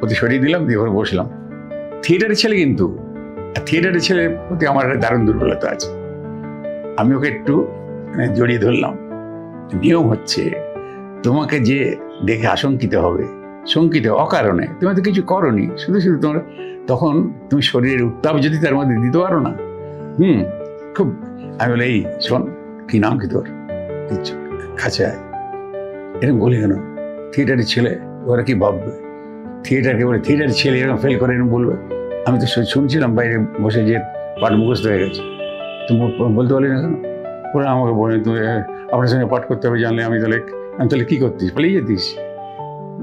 S1: ওতে সরিয়ে দিলাম, দিয়ে ওখানে বসলাম। থিয়েটারের ছেলে, কিন্তু থিয়েটারের ছেলের প্রতি আমার একটা দারুণ দুর্বলতা আছে। আমি ওকে একটু জড়িয়ে ধরলাম। নিয়ম হচ্ছে, তোমাকে যে দেখে আশঙ্কিত হবে, শঙ্কিত অকারণে, তুমি তো কিছু করনি, শুধু তোমার তখন তুমি শরীরের উত্তাপ যদি তার মধ্যে দিতে পারো না, খুব। আমি বলে, এই শোন, কি নাম কি তোর, কাছে আয়, এরকম বলি কেন? থিয়েটারের ছেলে, ওরা কি ভাববে? থিয়েটারকে বলে থিয়েটারের ছেলে এরকম ফেল করে এরকম বলবে? আমি তো শুনছিলাম বাইরে বসে যে পাঠ মুখস্থ হয়ে গেছে, তুমি বলতে পারলি না কেন? ওরা আমাকে বলে, তুমি আপনার সঙ্গে পাঠ করতে হবে জানলে আমি তাহলে কী করতিস, পালিয়ে যেতিস?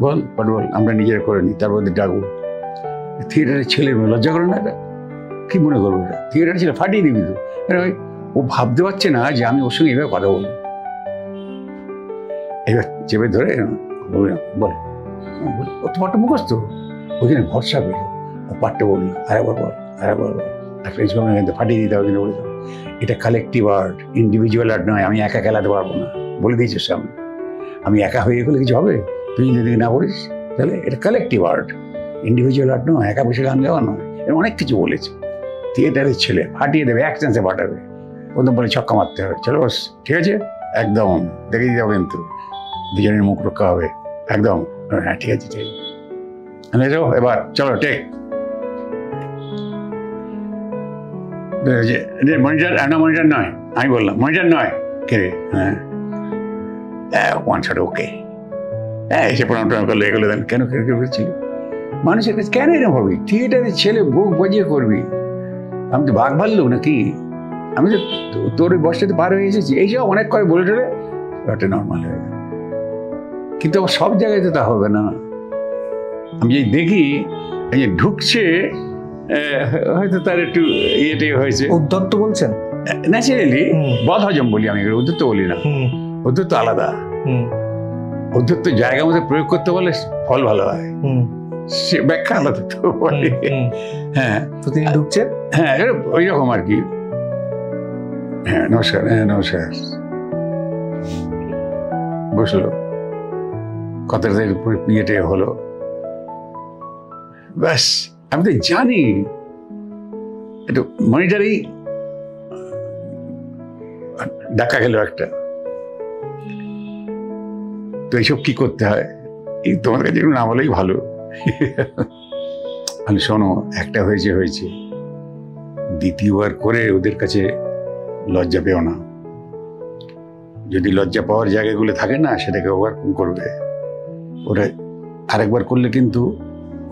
S1: বল পাঠ বল, আমরা নিজেরা করে নিই, তারপর ডাকবো। থিয়েটারের ছেলে লজ্জা করে না? এটা কী মনে করবো? এটা থিয়েটারের ছেলে, ফাটিয়ে দিবি তো। ও ভাবতে পারছে না যে আমি ওর সঙ্গে এভাবে কথা বলবো। এবার চেপে ধরে বলে, ও তো পাঠটা মুখস্থ, ওইখানে ভরসা পেল, পাঠটা বললো, আরেকবার বল, ফাটিয়ে দিতে হবে। কিন্তু বলে দাও, এটা কালেকটিভ আর্ট, ইন্ডিভিজুয়াল আর্ট নয়। আমি একা খেলাতে পারবো না, বলে দিয়েছি সামনে। আমি একা হয়ে গেলে কিছু হবে? তুই যদি না বলিস, তাহলে এটা কালেকটিভ আর্ট, ইন্ডিভিজুয়াল আর্ট নয়, একা বসে গান গাওয়া নয়। এর অনেক কিছু বলেছে। থিয়েটারের ছেলে ফাটিয়ে দেবে, এক চান্সে ফাটাবে। প্রথম বলে ছক্কা মারতে হবে, চলো বস, ঠিক আছে, একদম দেখে দিতে হবে, কিন্তু দুজনের মুখ রক্ষা হবে একদম। হ্যাঁ ঠিক আছে, ঠিক আছে, এবার চলো টেক। মনিটর না, মনিটর নয়, আমি বললাম মনিটর নয়, কে রে? হ্যাঁ, ওয়ান শট, ওকে। হ্যাঁ, এসে প্রণাম করলো, এগুলো দেন। কেন করেছিল মানুষের কাছে? কেন এরকম হবে? থিয়েটারের ছেলে বুক বাজিয়ে করবি। আমি তো বাঘ ভাল্লুক নাকি? আমি তো তোর ওই বয়সটাতে পার হয়ে এসেছি। এইসব অনেক করে বলে টলে ওটা নর্মাল হয়ে গেল, কিন্তু আমার সব জায়গায় তো তা হবে না। আমি যদি দেখি এই যে ঢুকছে, হয়তো তার একটু ইয়েটাই হয়েছে,
S2: উদ্ধত্ত বলছেন,
S1: ন্যাচারালি বদ হজম বলি আমি, উদ্ধত্ত বলি না। উদ্ধত্ত আলাদা, উদ্ধত্ত জায়গা মধ্যে প্রয়োগ করতে বলে ফল ভালো হয়, সে ব্যাখ্যা আলাদা তো বলে। হ্যাঁ,
S2: তো তিনি ঢুকছেন,
S1: হ্যাঁ ওই রকম আর কি। হ্যাঁ নমস্কার, হ্যাঁ নমস্কার, বসলো, কথাটা ইয়েটে হলো, ব্যাস। আমি তো জানি একটু মনিটারি ডাকা গেল একটা। তো এইসব কি করতে হয়, এই তোমার কাছে না বলেই ভালো। আমি শোনো, একটা হয়েছে, দ্বিতীয়বার করে ওদের কাছে লজ্জা পেও না। যদি লজ্জা পাওয়ার জায়গাগুলো থাকে না, সেটাকে ওভারকাম করবে। ওরা আরেকবার করলে কিন্তু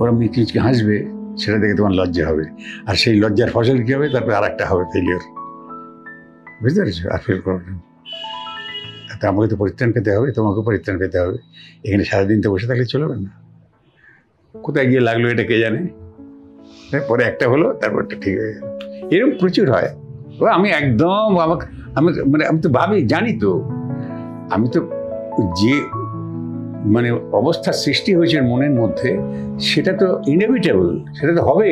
S1: ওরা মিচমিচকে হাসবে, সেটা দেখে তোমার লজ্জা হবে। আর সেই লজ্জার ফসল কী হবে? তারপরে আর একটা হবে ফেলিওর, বুঝতে পেরেছো? আর ফেল করো না। আমাকে তো পরিত্রাণ পেতে হবে, তোমাকে পরিত্রাণ পেতে হবে। এখানে সারাদিন তো বসে থাকলে চলবে না। কোথায় গিয়ে লাগলো এটা কে জানে। পরে একটা হলো, তারপরটা ঠিক হয়ে গেল। এরকম প্রচুর হয়। আমি একদম আমি তো ভাবি, জানি তো, আমি তো যে মানে অবস্থার সৃষ্টি হয়েছে মনের মধ্যে, সেটা তো ইনএভিটেবল, সেটা তো হবে।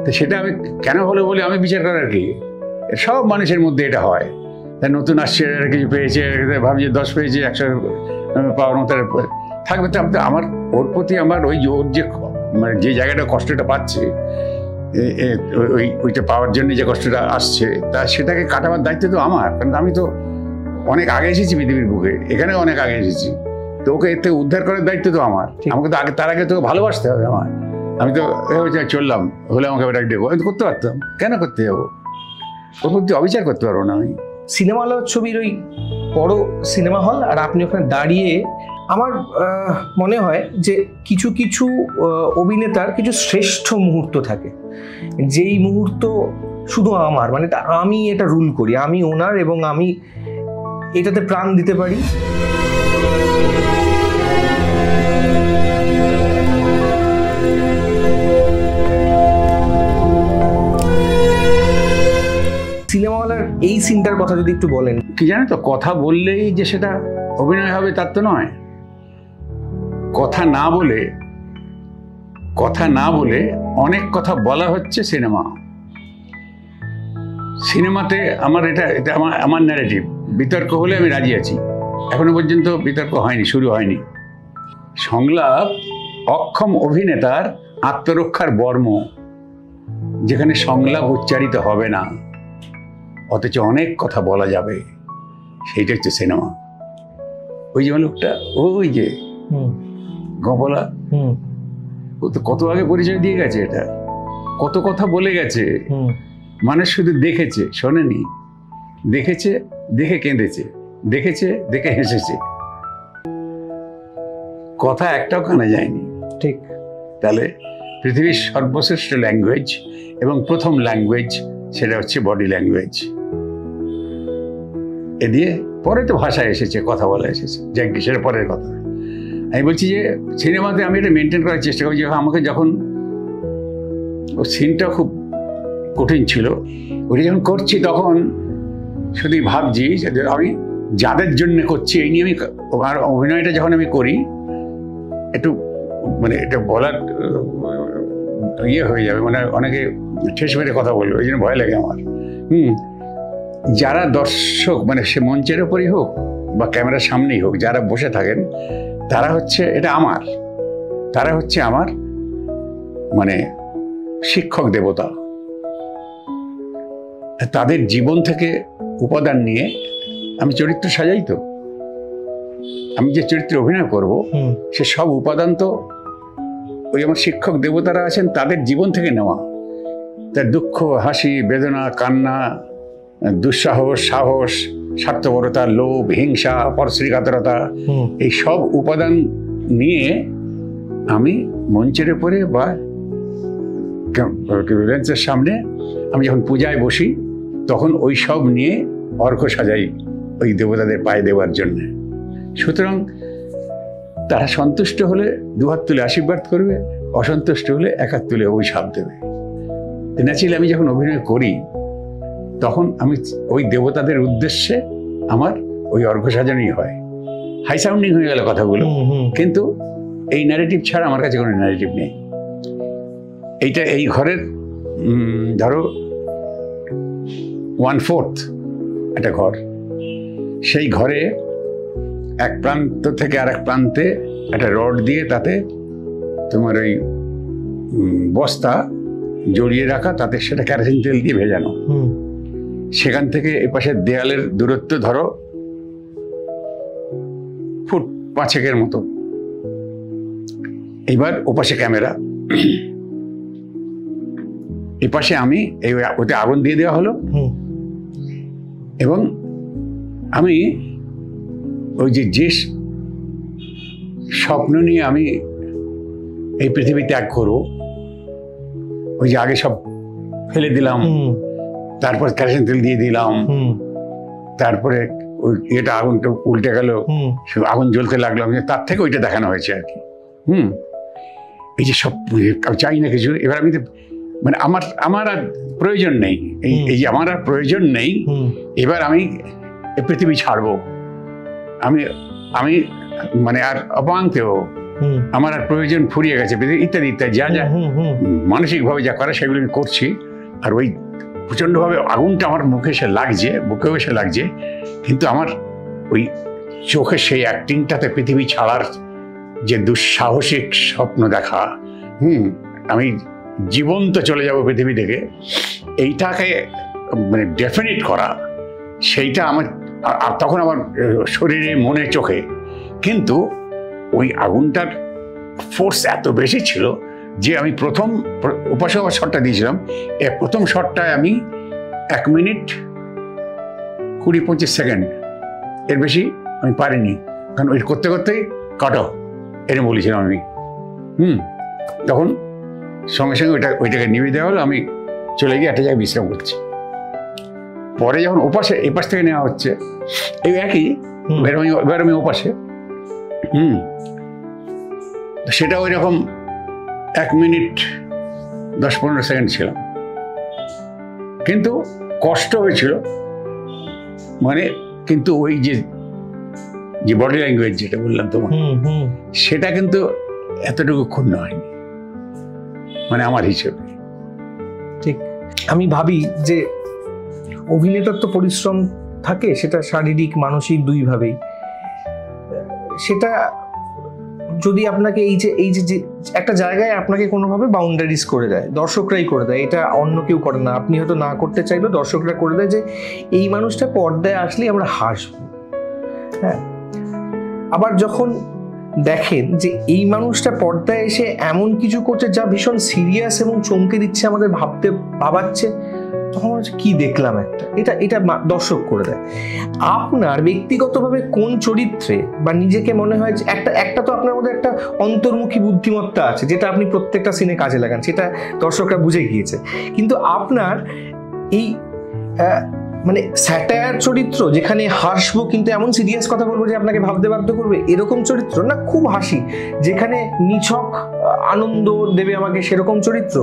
S1: তো সেটা আমি কেন হলো বলে আমি বিচার করার কি? সব মানুষের মধ্যে এটা হয়। তাই নতুন আসছে, কিছু পেয়েছে, ভাবছে 10 পেয়েছে, 100 পাওয়ার মতো থাকবে। তো আমার ওর প্রতি আমার ওই ওর যে মানে যে জায়গাটা কষ্টটা পাচ্ছে, ওইটা পাওয়ার জন্য যে কষ্টটা আসছে, তা সেটাকে কাটাবার দায়িত্ব তো আমার। কারণ আমি তো অনেক আগে এসেছি পৃথিবীর বুকে, এখানে অনেক আগে এসেছি। তো ওকে এর থেকে উদ্ধার করার দায়িত্ব তো আমার। আমাকে তো তার আগে তোকে ভালোবাসতে হবে আমার। আমি তো চললাম, হলে আমাকে ওটা ডেকো, আমি তো করতে পারতাম, কেন করতে যাবো? ওর প্রতি অবিচার করতে পারবো না আমি।
S2: সিনেমা হল ছবির ওই বড় সিনেমা হল, আর আপনি ওখানে দাঁড়িয়ে, আমার মনে হয় যে কিছু কিছু অভিনেতার কিছু শ্রেষ্ঠ মুহূর্ত থাকে, যেই মুহূর্ত শুধু আমার, মানে আমি এটা রুল করি, আমি ওনার, এবং আমি এটাতে প্রাণ দিতে পারি। সিনেমা হলের এই সিনটার কথা যদি একটু বলেন।
S1: কি জানো তো, কথা বললেই যে সেটা অভিনয় হবে তার তো নয়। কথা না বলে অনেক কথা বলা হচ্ছে সিনেমা। সিনেমাতে আমার এটা আমার ন্যারেটিভ। বিতর্ক হলে আমি রাজি আছি। এখনো পর্যন্ত বিতর্ক হয়নি, শুরু হয়নি। সংলাপ অক্ষম অভিনেতার আত্মরক্ষার বর্ম, যেখানে সংলাপ উচ্চারিত হবে না অথচ অনেক কথা বলা যাবে, সেইটা হচ্ছে সিনেমা। ওই যে লোকটা, ওই যে গবলা, ও তো কত আগে পরিচয় দিয়ে গেছে, এটা কত কথা বলে গেছে। মানুষ শুধু দেখেছে, শোনেনি। দেখেছে, দেখে কেঁদেছে, দেখেছে, দেখে হেসেছে, কথা একটাও কানে যায়নি।
S2: ঠিক।
S1: তাহলে পৃথিবীর সর্বশ্রেষ্ঠ ল্যাঙ্গুয়েজ এবং প্রথম ল্যাঙ্গুয়েজ, সেটা হচ্ছে বডি ল্যাঙ্গুয়েজ। এ দিয়ে পরে তো ভাষা এসেছে, কথা বলা এসেছে, যাক সেটা পরের কথা। আমি বলছি যে সিনেমাতে আমি এটা মেনটেন করার চেষ্টা করি। আমাকে যখন ও সিনটা খুব কঠিন ছিল, ওটা যখন করছি তখন শুধুই ভাবছি আমি যাদের জন্য করছি এই নিয়ে। আমি আর অভিনয়টা যখন আমি করি একটু মানে এটা বলার ইয়ে হয়ে যাবে, মানে অনেকে ঠেস মেরে কথা বলবে, ওই জন্য ভয় লাগে আমার। যারা দর্শক, মানে সে মঞ্চের ওপরই হোক বা ক্যামেরার সামনেই হোক, যারা বসে থাকেন তারা হচ্ছে আমার মানে শিক্ষক দেবতা। তাদের জীবন থেকে উপাদান নিয়ে আমি চরিত্র সাজাই। তো আমি যে চরিত্রে অভিনয় করব সে সব উপাদান তো ওই আমার শিক্ষক দেবতারা আছেন তাদের জীবন থেকে নেওয়া। তার দুঃখ, হাসি, বেদনা, কান্না, দুঃসাহস, সাহস, স্বার্থপরতা, লোভ, হিংসা, পরশ্রীকাতরতা, এই সব উপাদান নিয়ে আমি মঞ্চের উপরে বা লেন্সের সামনে আমি যখন পূজায় বসি তখন ওই সব নিয়ে অর্ঘ্য সাজাই ওই দেবতাদের পায়ে দেওয়ার জন্য। সুতরাং তারা সন্তুষ্ট হলে দুহাত তুলে আশীর্বাদ করবে, অসন্তুষ্ট হলে এক হাত তুলে অভিশাপ দেবে। ন্যাচারালি আমি যখন অভিনয় করি তখন আমি ওই দেবতাদের উদ্দেশ্যে আমার ওই অর্ঘ্য সাজানোই হয়। হাই সাউন্ডিং হয়ে গেল কথাগুলো, কিন্তু এই ন্যারেটিভ ছাড়া আমার কাছে কোনো ন্যারেটিভ নেই। এইটা এই ঘরের ধরো 1/4 একটা ঘর, সেই ঘরে এক প্রান্ত থেকে আর এক প্রান্তে একটা রড দিয়ে তাতে তোমার ওই বস্তা জড়িয়ে রাখা, তাতে সেটা কেরোসিন তেল দিয়ে ভেজানো। সেখান থেকে এপাশের দেয়ালের দূরত্ব ধরো ফুট 5 মতো। এইবার ওপাশে ক্যামেরা, এপাশে আমি, এই ওতে আগুন দিয়ে দেওয়া হলো এবং আমি ওই যে স্বপ্ন নিয়ে আমি এই পৃথিবী ত্যাগ করবো, ওই যে আগে সব ফেলে দিলাম, তারপর কেরোসিন তেল দিয়ে দিলাম, তারপরে ওই এটা আগুনটা উল্টে গেল, আগুন জ্বলতে লাগলো, তার থেকে ওইটা দেখানো হয়েছে আর কি। এই যে সব আমি চাই না কিছু। এবার আমি মানে আমার আর প্রয়োজন নেই, এই যে আমার আর প্রয়োজন নেই। এবার আমি পৃথিবী ছাড়বো, আমি মানে আর অপাঙ্কেও আমার আর প্রয়োজন ফুরিয়ে গেছে ইত্যাদি ইত্যাদি যা যা মানসিকভাবে যা করে সেগুলো আমি করছি। আর ওই প্রচণ্ডভাবে আগুনটা আমার মুখে এসে লাগছে, বুকেও এসে লাগছে, কিন্তু আমার ওই চোখে সেই অ্যাক্টিংটাতে পৃথিবী ছাড়ার যে দুঃসাহসিক স্বপ্ন দেখা, আমি জীবন্ত চলে যাব পৃথিবী থেকে, এইটাকে মানে ডেফিনিট করা, সেইটা আমার তখন আমার শরীরে মনে চোখে। কিন্তু ওই আগুনটার ফোর্স এত বেশি ছিল যে আমি প্রথম উপাসনা শটটা দিয়েছিলাম, প্রথম শটটায় আমি 1 মিনিট 20-25 সেকেন্ড, এর বেশি আমি পারিনি, কারণ ওই করতে করতেই কাটো এটা বলেছিলাম আমি। তখন সঙ্গে সঙ্গে ওইটাকে নিভিয়ে দেওয়া হলো, আমি চলে গিয়ে একটা জায়গায় বিশ্রাম করছি। পরে যখন এপাশ থেকে নেওয়া হচ্ছে এই একই, এবার আমি ওপাশে, সেটা ওই রকম 1 মিনিট 10-15 সেকেন্ড ছিলাম, কিন্তু কষ্ট হয়েছিল মানে, কিন্তু ওই যে বডি ল্যাঙ্গুয়েজ যেটা বললাম তোমার, সেটা কিন্তু এতটুকু ক্ষুণ্ণ হয়নি মানে আমার হিসেবে।
S2: ঠিক, আমি ভাবি যে অভিনেতার তো পরিশ্রম থাকে, সেটা শারীরিক মানসিক দুইভাবেই। সেটা যদি আপনাকে এই যে একটা জায়গায় আপনাকে কোনোভাবে বাউন্ডারিজ করে দেয়, দর্শকরাই করে দেয়, এটা অন্য কেউ করে না, আপনি হয়তো না করতে চাইলেও দর্শকরা করে দেয় যে এই মানুষটা পর্দায় আসলেই আমরা হাসবো। হ্যাঁ, আবার যখন দেখেন যে এই মানুষটা পর্দায় এসে এমন কিছু করছে যা ভীষণ সিরিয়াস এবং চমকে দিচ্ছে, আমাদের ভাবাচ্ছে, তখন কি দেখলাম এটা দর্শক করে দেয়। আপনার ব্যক্তিগতভাবে কোন চরিত্রে বা নিজেকে মনে হয় যে একটা তো আপনার মধ্যে একটা অন্তর্মুখী বুদ্ধিমত্তা আছে, যেটা আপনি প্রত্যেকটা সিনে কাজে লাগান, সেটা দর্শকরা বুঝে গিয়েছে, কিন্তু আপনার এই মানে স্যাটায়ার চরিত্র, যেখানে হাসবো কিন্তু এমন সিরিয়াস কথা বলবো যে আপনাকে ভাবতে বাধ্য করবে, এরকম চরিত্র, না খুব হাসি যেখানে নিছক আনন্দ দেবে আমাকে, সেরকম চরিত্র,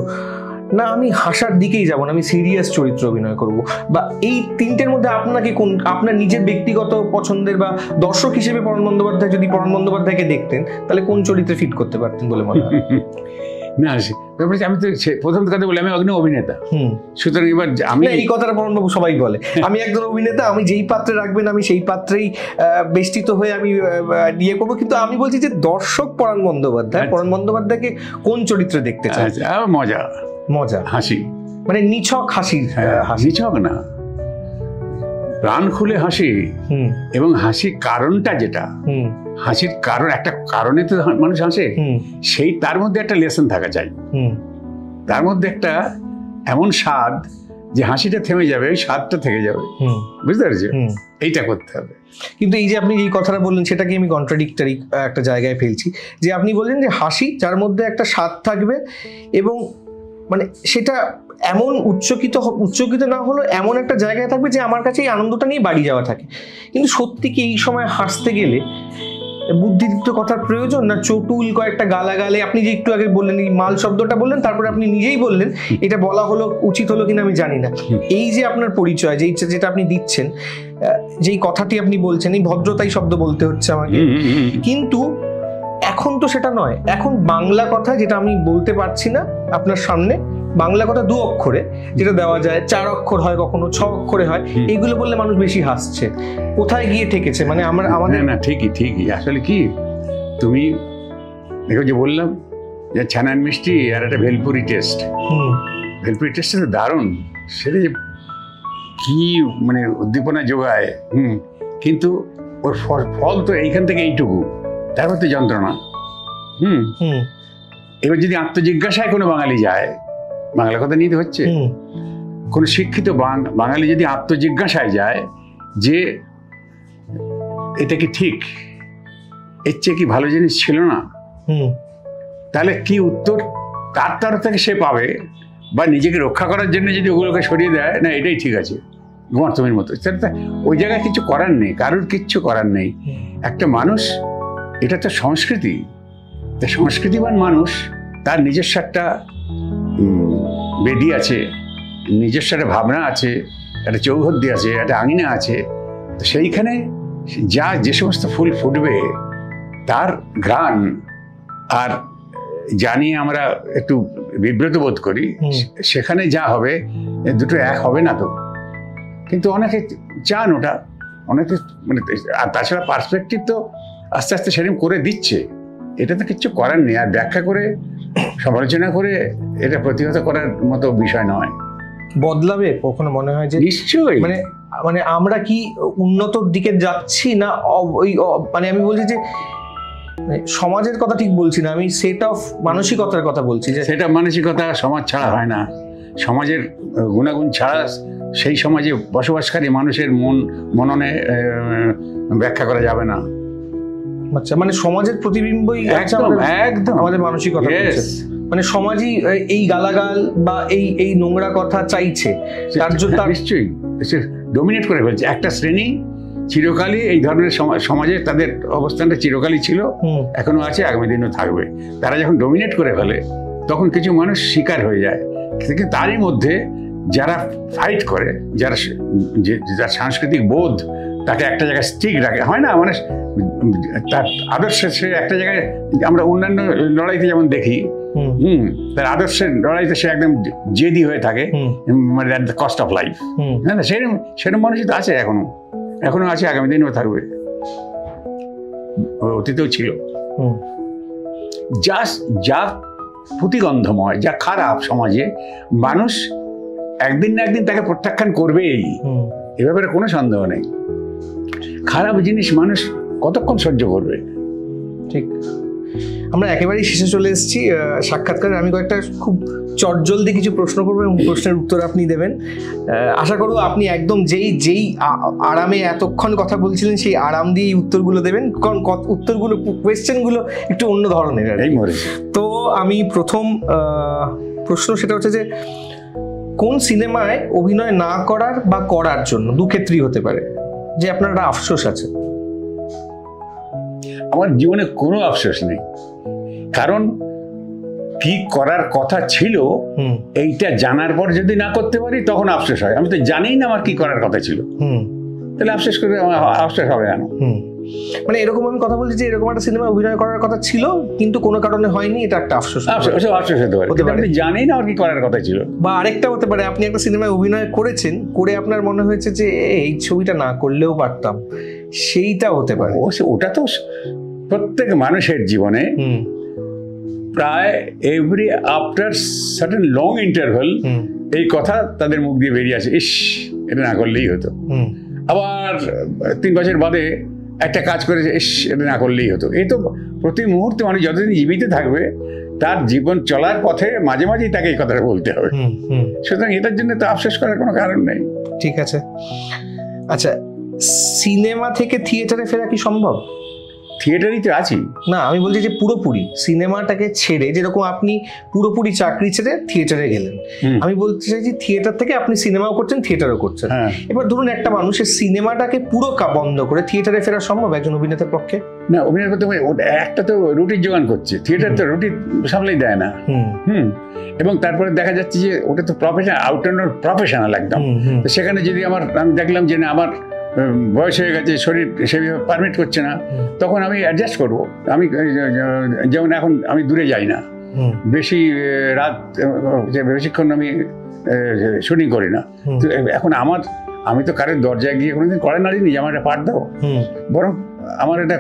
S2: না আমি হাসার দিকেই যাব না, আমি সিরিয়াস চরিত্র অভিনয় করব, বা এই তিনটের মধ্যে আপনাকে কোন, আপনার নিজের ব্যক্তিগত পছন্দের বা দর্শক হিসেবে পরাণ বন্দ্যোপাধ্যায়, যদি পরাণ বন্দ্যোপাধ্যায়কে দেখতেন তাহলে কোন চরিত্রে ফিট করতে পারতেন বলে মনে হয়?
S1: না, আমি তো প্রথম কথা বলি, আমি একজন অভিনেতা, সুতরাং এবার আমি
S2: এই কথাটা পরাণবাবু সবাই বলে, আমি একজন অভিনেতা, আমি যেই পাত্রে রাখবেন আমি সেই পাত্রেই বেষ্টিত হয়ে আমি নিয়ে করবো, কিন্তু আমি বলছি যে দর্শক পরাণ বন্দ্যোপাধ্যায়কে কোন চরিত্রে দেখতে চাই? মজা
S1: হাসি,
S2: মানে নিছক হাসি,
S1: নিছক না, প্রাণ খুলে হাসি, এবং হাসির কারণটা যেটা, হাসির কারণ, একটা কারণে তো মানুষ হাসে, সেই তার মধ্যে একটা লেসন থাকা চাই, তার মধ্যে একটা এমন স্বাদ যে হাসিটা থেমে যাবে, ওই স্বাদটা থেকে যাবে, বুঝতে পারছি, এইটা করতে হবে।
S2: কিন্তু এই যে আপনি এই কথাটা বললেন, সেটাকে আমি কন্ট্রাডিক্টরি একটা জায়গায় ফেলছি, যে আপনি বললেন যে হাসি যার মধ্যে একটা স্বাদ থাকবে, এবং মানে সেটা এমন উচ্চকিত না হলো এমন একটা জায়গায় থাকবে যে আমার কাছে এই আনন্দটা নিয়ে বাড়ি যাওয়া থাকে। কিন্তু সত্যি কি এই সময় হাসতে গেলে বুদ্ধিদীপ্ত কথার প্রয়োজন, না চটুল কয়েকটা গালাগালে? আপনি যে একটু আগে বললেন, এই মাল শব্দটা বললেন, তারপরে আপনি নিজেই বললেন, এটা বলা হলো উচিত হলো কিনা আমি জানি না, এই যে আপনার পরিচয় যেটা আপনি দিচ্ছেন, যেই কথাটি আপনি বলছেন, এই ভদ্রতাই শব্দ বলতে হচ্ছে আমাকে, কিন্তু এখন তো সেটা নয়, এখন বাংলা কথা যেটা আমি বলতে পারছি না আপনার সামনে, বাংলা কথা 2 অক্ষরে যেটা দেওয়া যায়, 4 অক্ষর হয়, কখনো 6 অক্ষরে হয়, এইগুলো বললে মানুষ বেশি হাসছে। কোথায় গিয়ে ঠেকেছে? মানে আমাদের
S1: না, ঠিকই আসলে কি, তুমি দেখো যে বললাম যে ছানান মিষ্টি আর একটা ভেলপুরি টেস্ট, ভেলপুরি টেস্টটা তো দারুণ, সেটা যে কি মানে উদ্দীপনা যোগায়, কিন্তু ওর ফল তো এইখান থেকে এইটুকু, তারপর তো যন্ত্রণা। এবার যদি আত্মজিজ্ঞাসায় কোনো বাঙালি যায়, বাংলা কথা নিতে হচ্ছে, কোনো শিক্ষিত বাঙালি যদি আত্মজিজ্ঞাসায় যায় যে এটা কি ঠিক, এর চেয়ে কি ভালো জিনিস ছিল না, তাহলে কি উত্তর তার তরফ থেকে সে পাবে, বা নিজেকে রক্ষা করার জন্য যদি ওগুলোকে সরিয়ে দেয়, না এটাই ঠিক আছে গর্তমের মতো, ওই জায়গায় কিছু করার নেই, কারোর কিচ্ছু করার নেই। একটা মানুষ, এটা তো সংস্কৃতি, সংস্কৃতিবান মানুষ তার নিজস্ব একটা বেদি আছে, নিজস্ব একটা ভাবনা আছে, একটা চৌহদ্দি আছে, একটা আঙিনা আছে, তো সেইখানে যে সমস্ত ফুল ফুটবে তার ঘ্রাণ আর জানি আমরা একটু বিব্রত বোধ করি, সেখানে যা হবে দুটো এক হবে না তো। কিন্তু অনেকে চান ওটা, অনেকে মানে, আর তাছাড়া পার্সপেক্টিভ তো আস্তে আস্তে সেরকম করে দিচ্ছে, এটা তো কিচ্ছু করার নেই। আর ব্যাখ্যা করে সমালোচনা করে এটা প্রতিহত করার মতো বিষয় নয়।
S2: বদলাবে কখনো মনে হয় যে
S1: নিশ্চয়ই,
S2: মানে মানে আমরা কি উন্নতর দিকে যাচ্ছি না মানে আমি বলছি যে মানে সমাজের কথা ঠিক বলছি না, আমি সেট অফ মানসিকতার কথা বলছি যে
S1: সেটা মানসিকতা সমাজ ছাড়া হয় না। সমাজের গুণাগুণ ছাড়া সেই সমাজে বসবাসকারী মানুষের মননে ব্যাখ্যা করা যাবে না।
S2: আচ্ছা, মানে সমাজের প্রতিবিম্বই
S1: একদম একদম
S2: আমাদের মানসিকতা বলছে। মানে সমাজই এই গালাগাল বা এই নোংরা কথা চাইছে, তার জন্য
S1: নিশ্চয়ই ডমিনেট করে ফেলছে একটা শ্রেণী। চিরকালই এই ধরনের সমাজে তাদের অবস্থানটা চিরকালই ছিল, এখনো আছে, আগামী দিনও থাকবে। তারা যখন ডমিনেট করে ফেলে তখন কিছু মানুষ শিকার হয়ে যায়। কিন্তু তারই মধ্যে যারা ফাইট করে, যার সাংস্কৃতিক বোধ তাকে একটা জায়গায় স্টিক রাখে, হয় না, মানে তার আদর্শে সে একটা জায়গায়, আমরা অন্যান্য লড়াইতে যেমন দেখি, তার আদর্শের লড়াইতে সে একদম জেদি হয়ে থাকে, মানে at the cost of life. হ্যাঁ, সেরকম মানুষই তো আছে, এখনো আছে, আগামী দিনেও থাকবে, অতীতেও ছিল। যা প্রতিগন্ধময়, যা খারাপ সমাজে, মানুষ একদিন না একদিন তাকে প্রত্যাখ্যান করবেই, এ ব্যাপারে কোনো সন্দেহ নেই। খারাপ জিনিস মানুষ কতক্ষণ সহ্য করবে?
S2: ঠিক। আমরা একেবারেই শেষে চলে এসেছি সাক্ষাৎকারে। আমি কয়েকটা খুব চটজলদি কিছু প্রশ্ন করবো এবং প্রশ্নের উত্তর আপনি দেবেন। আশা করব আপনি একদম যেই আরামে এতক্ষণ কথা বলছিলেন সেই আরাম দিয়ে উত্তরগুলো দেবেন, কারণ উত্তরগুলো, কোয়েশ্চেনগুলো একটু অন্য ধরনের। তো আমি প্রথম প্রশ্ন সেটা হচ্ছে যে কোন সিনেমায় অভিনয় না করার বা করার জন্য, দু ক্ষেত্রেই হতে পারে, যে আপনার একটা আফসোস আছে?
S1: আমার জীবনে কোনো আফসোস নেই, কারণ কি করার কথা ছিল এইটা জানার পর যদি না করতে পারি তখন আফসোস হয়। আমি তো জানি না আমার কি করার কথা ছিল, তাহলে আফসোস করে আমার আফসোস হবে কেন?
S2: মানে এরকম আমি কথা বলছি যে এরকম একটা সিনেমায় অভিনয় করার কথা ছিল কিন্তু কোনো কারণে হয়নি, এটা একটা আফসোস।
S1: আফসোস হতে পারে, আমি জানি না আমার কি করার কথা ছিল।
S2: বা আরেকটা হতে পারে, আপনি একটা সিনেমায় অভিনয় করেছেন, করে আপনার মনে হয়েছে যে এই ছবিটা না করলেও পারতাম, সেইটা হতে পারে।
S1: ওটা তো প্রত্যেক মানুষের জীবনে প্রায় every after certain long interval এই কথা তাদের মুখ দিয়ে বেরিয়ে আসে, ইস এটা না করলেই হতো। আবার 3 বছর বাদে একটা কাজ করেছে, ইস এটা না করলেই হতো। এই তো প্রতি মুহূর্তে মানুষ যতদিন জীবিত থাকবে তার জীবন চলার পথে মাঝে মাঝেই তাকে এই কথাটা বলতে হবে। সুতরাং এটার জন্য তো আফসোস করার কোনো কারণ নেই।
S2: ঠিক আছে। আচ্ছা, সিনেমা থেকে থিয়েটারে ফেরা কি সম্ভব?
S1: থিয়েটারই তো আছি
S2: না, আমি বলছি যে পুরোপুরি সিনেমাটাকে ছেড়ে, যেরকম আপনি পুরোপুরি চাকরি ছেড়ে থিয়েটারে গেলেন, আমি বলতে চাইছি থিয়েটার থেকে আপনি সিনেমাও করছেন, থিয়েটারও করছেন। এবার ধরুন একটা মানুষের সিনেমাটাকে পুরো বন্ধ করে থিয়েটারে ফেরা সম্ভব একজন অভিনেতার পক্ষে?
S1: না, অভিনয় করতে একটা তো রুটির জোগান করছে, থিয়েটার তো রুটি সামলেই দেয় না। এবং তারপরে দেখা যাচ্ছে যে ওটা তো professional, out and out professional একদম। তো সেখানে যদি আমি দেখলাম যে না আমার বয়স হয়ে গেছে, শরীর সেভাবে পারমিট করছে না, তখন আমি অ্যাডজাস্ট করব। আমি যেমন এখন আমি দূরে যাই না, বেশি রাত বেশিক্ষণ আমি শুটিং করি না। তো এখন আমি তো কারের দরজায় গিয়ে কোনোদিন করে নাড়িনি যে আমার একটা পাঠ দাও, বরং আমার এটা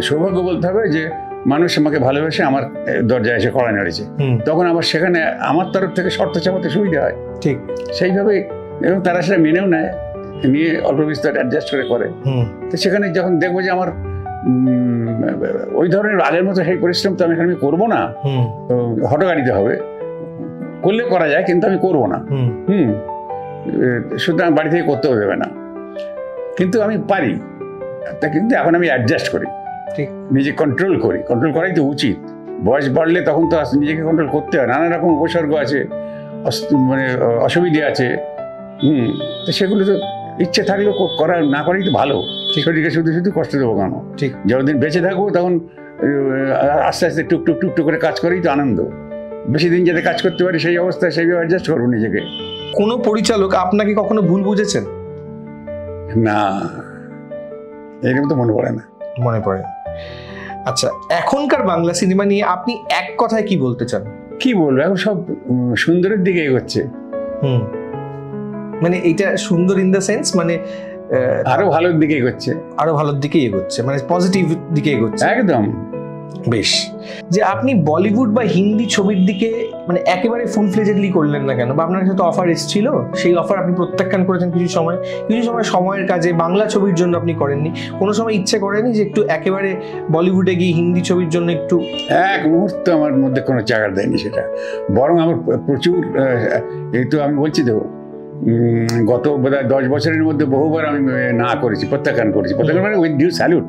S1: সৌভাগ্য বলতে হবে যে মানুষ আমাকে ভালোবেসে আমার দরজায় এসে কড়া নাড়িয়েছে, তখন আবার সেখানে আমার তরফ থেকে শর্ত চাপাতে সুবিধা হয়। ঠিক সেইভাবে, এবং তারা সেটা মেনেও নেয়, নিয়ে অল্প বিস্তর অ্যাডজাস্ট করে। তো সেখানে যখন দেখবো যে আমার ওই ধরনের আগের মতো সেই পরিশ্রম তো আমি এখানে করবো না, হটগাড়িতে হবে, করলে করা যায় কিন্তু আমি করবো না। সুতরাং বাড়ি থেকে করতেও দেবে না, কিন্তু আমি পারি। তা কিন্তু এখন আমি অ্যাডজাস্ট করি, নিজে কন্ট্রোল করি। কন্ট্রোল করাই তো উচিত। বয়স বাড়লে তখন তো নিজেকে কন্ট্রোল করতে হয়, নানা রকম উপসর্গ আছে, মানে অসুবিধে আছে। তো সেগুলো তো ইচ্ছে থাকলেও করা না করেই তো ভালো। শরীরকে শুধু শুধু কষ্ট দেবো কেন? ঠিক, যতদিন বেঁচে থাকবো তখন আস্তে আস্তে টুকটুক টুকটুক করে কাজ করেই তো আনন্দ। বেশি দিন যাতে কাজ করতে পারি সেই অবস্থায় সেইভাবে অ্যাডজাস্ট করবো নিজেকে।
S2: কোনো পরিচালক আপনাকে কখনো ভুল বুঝেছেন?
S1: না, এরকম তো মনে পড়ে না।
S2: মনে পড়ে? আচ্ছা, এখনকার বাংলা সিনেমা নিয়ে আপনি এক কথায় কি বলতে চান?
S1: কি বলবো, এখন সব সুন্দরের দিকে এগোচ্ছে।
S2: মানে এটা সুন্দর ইন দ্য সেন্স, মানে
S1: আরো ভালোর দিকে এগোচ্ছে,
S2: আরো ভালোর দিকে এগোচ্ছে, মানে পজিটিভ দিকে এগোচ্ছে
S1: একদম।
S2: বেশ। যে আপনি বলিউড বা হিন্দি ছবির দিকে মানে একেবারে ফুল ফ্লেজেডলি করলেন না কেন? বা আপনার কাছে তো অফার এসেছিল, সেই অফার আপনি প্রত্যাখ্যান করেছেন কিছু সময় সময়ের কাজে, বাংলা ছবির জন্য আপনি করেননি? কোনো সময় ইচ্ছে করেনি যে একটু একেবারে বলিউডে গিয়ে হিন্দি ছবির জন্য একটু?
S1: এক মুহূর্ত আমার মধ্যে কোনো জায়গা দেয়নি সেটা, বরং আমার প্রচুর, এই তো আমি বলছি তো, গত বোধহয় 10 বছরের মধ্যে বহুবার আমি না করেছি, প্রত্যাখ্যান করেছি। প্রত্যাখ্যান মানে উইথ ডিউ স্যালুট।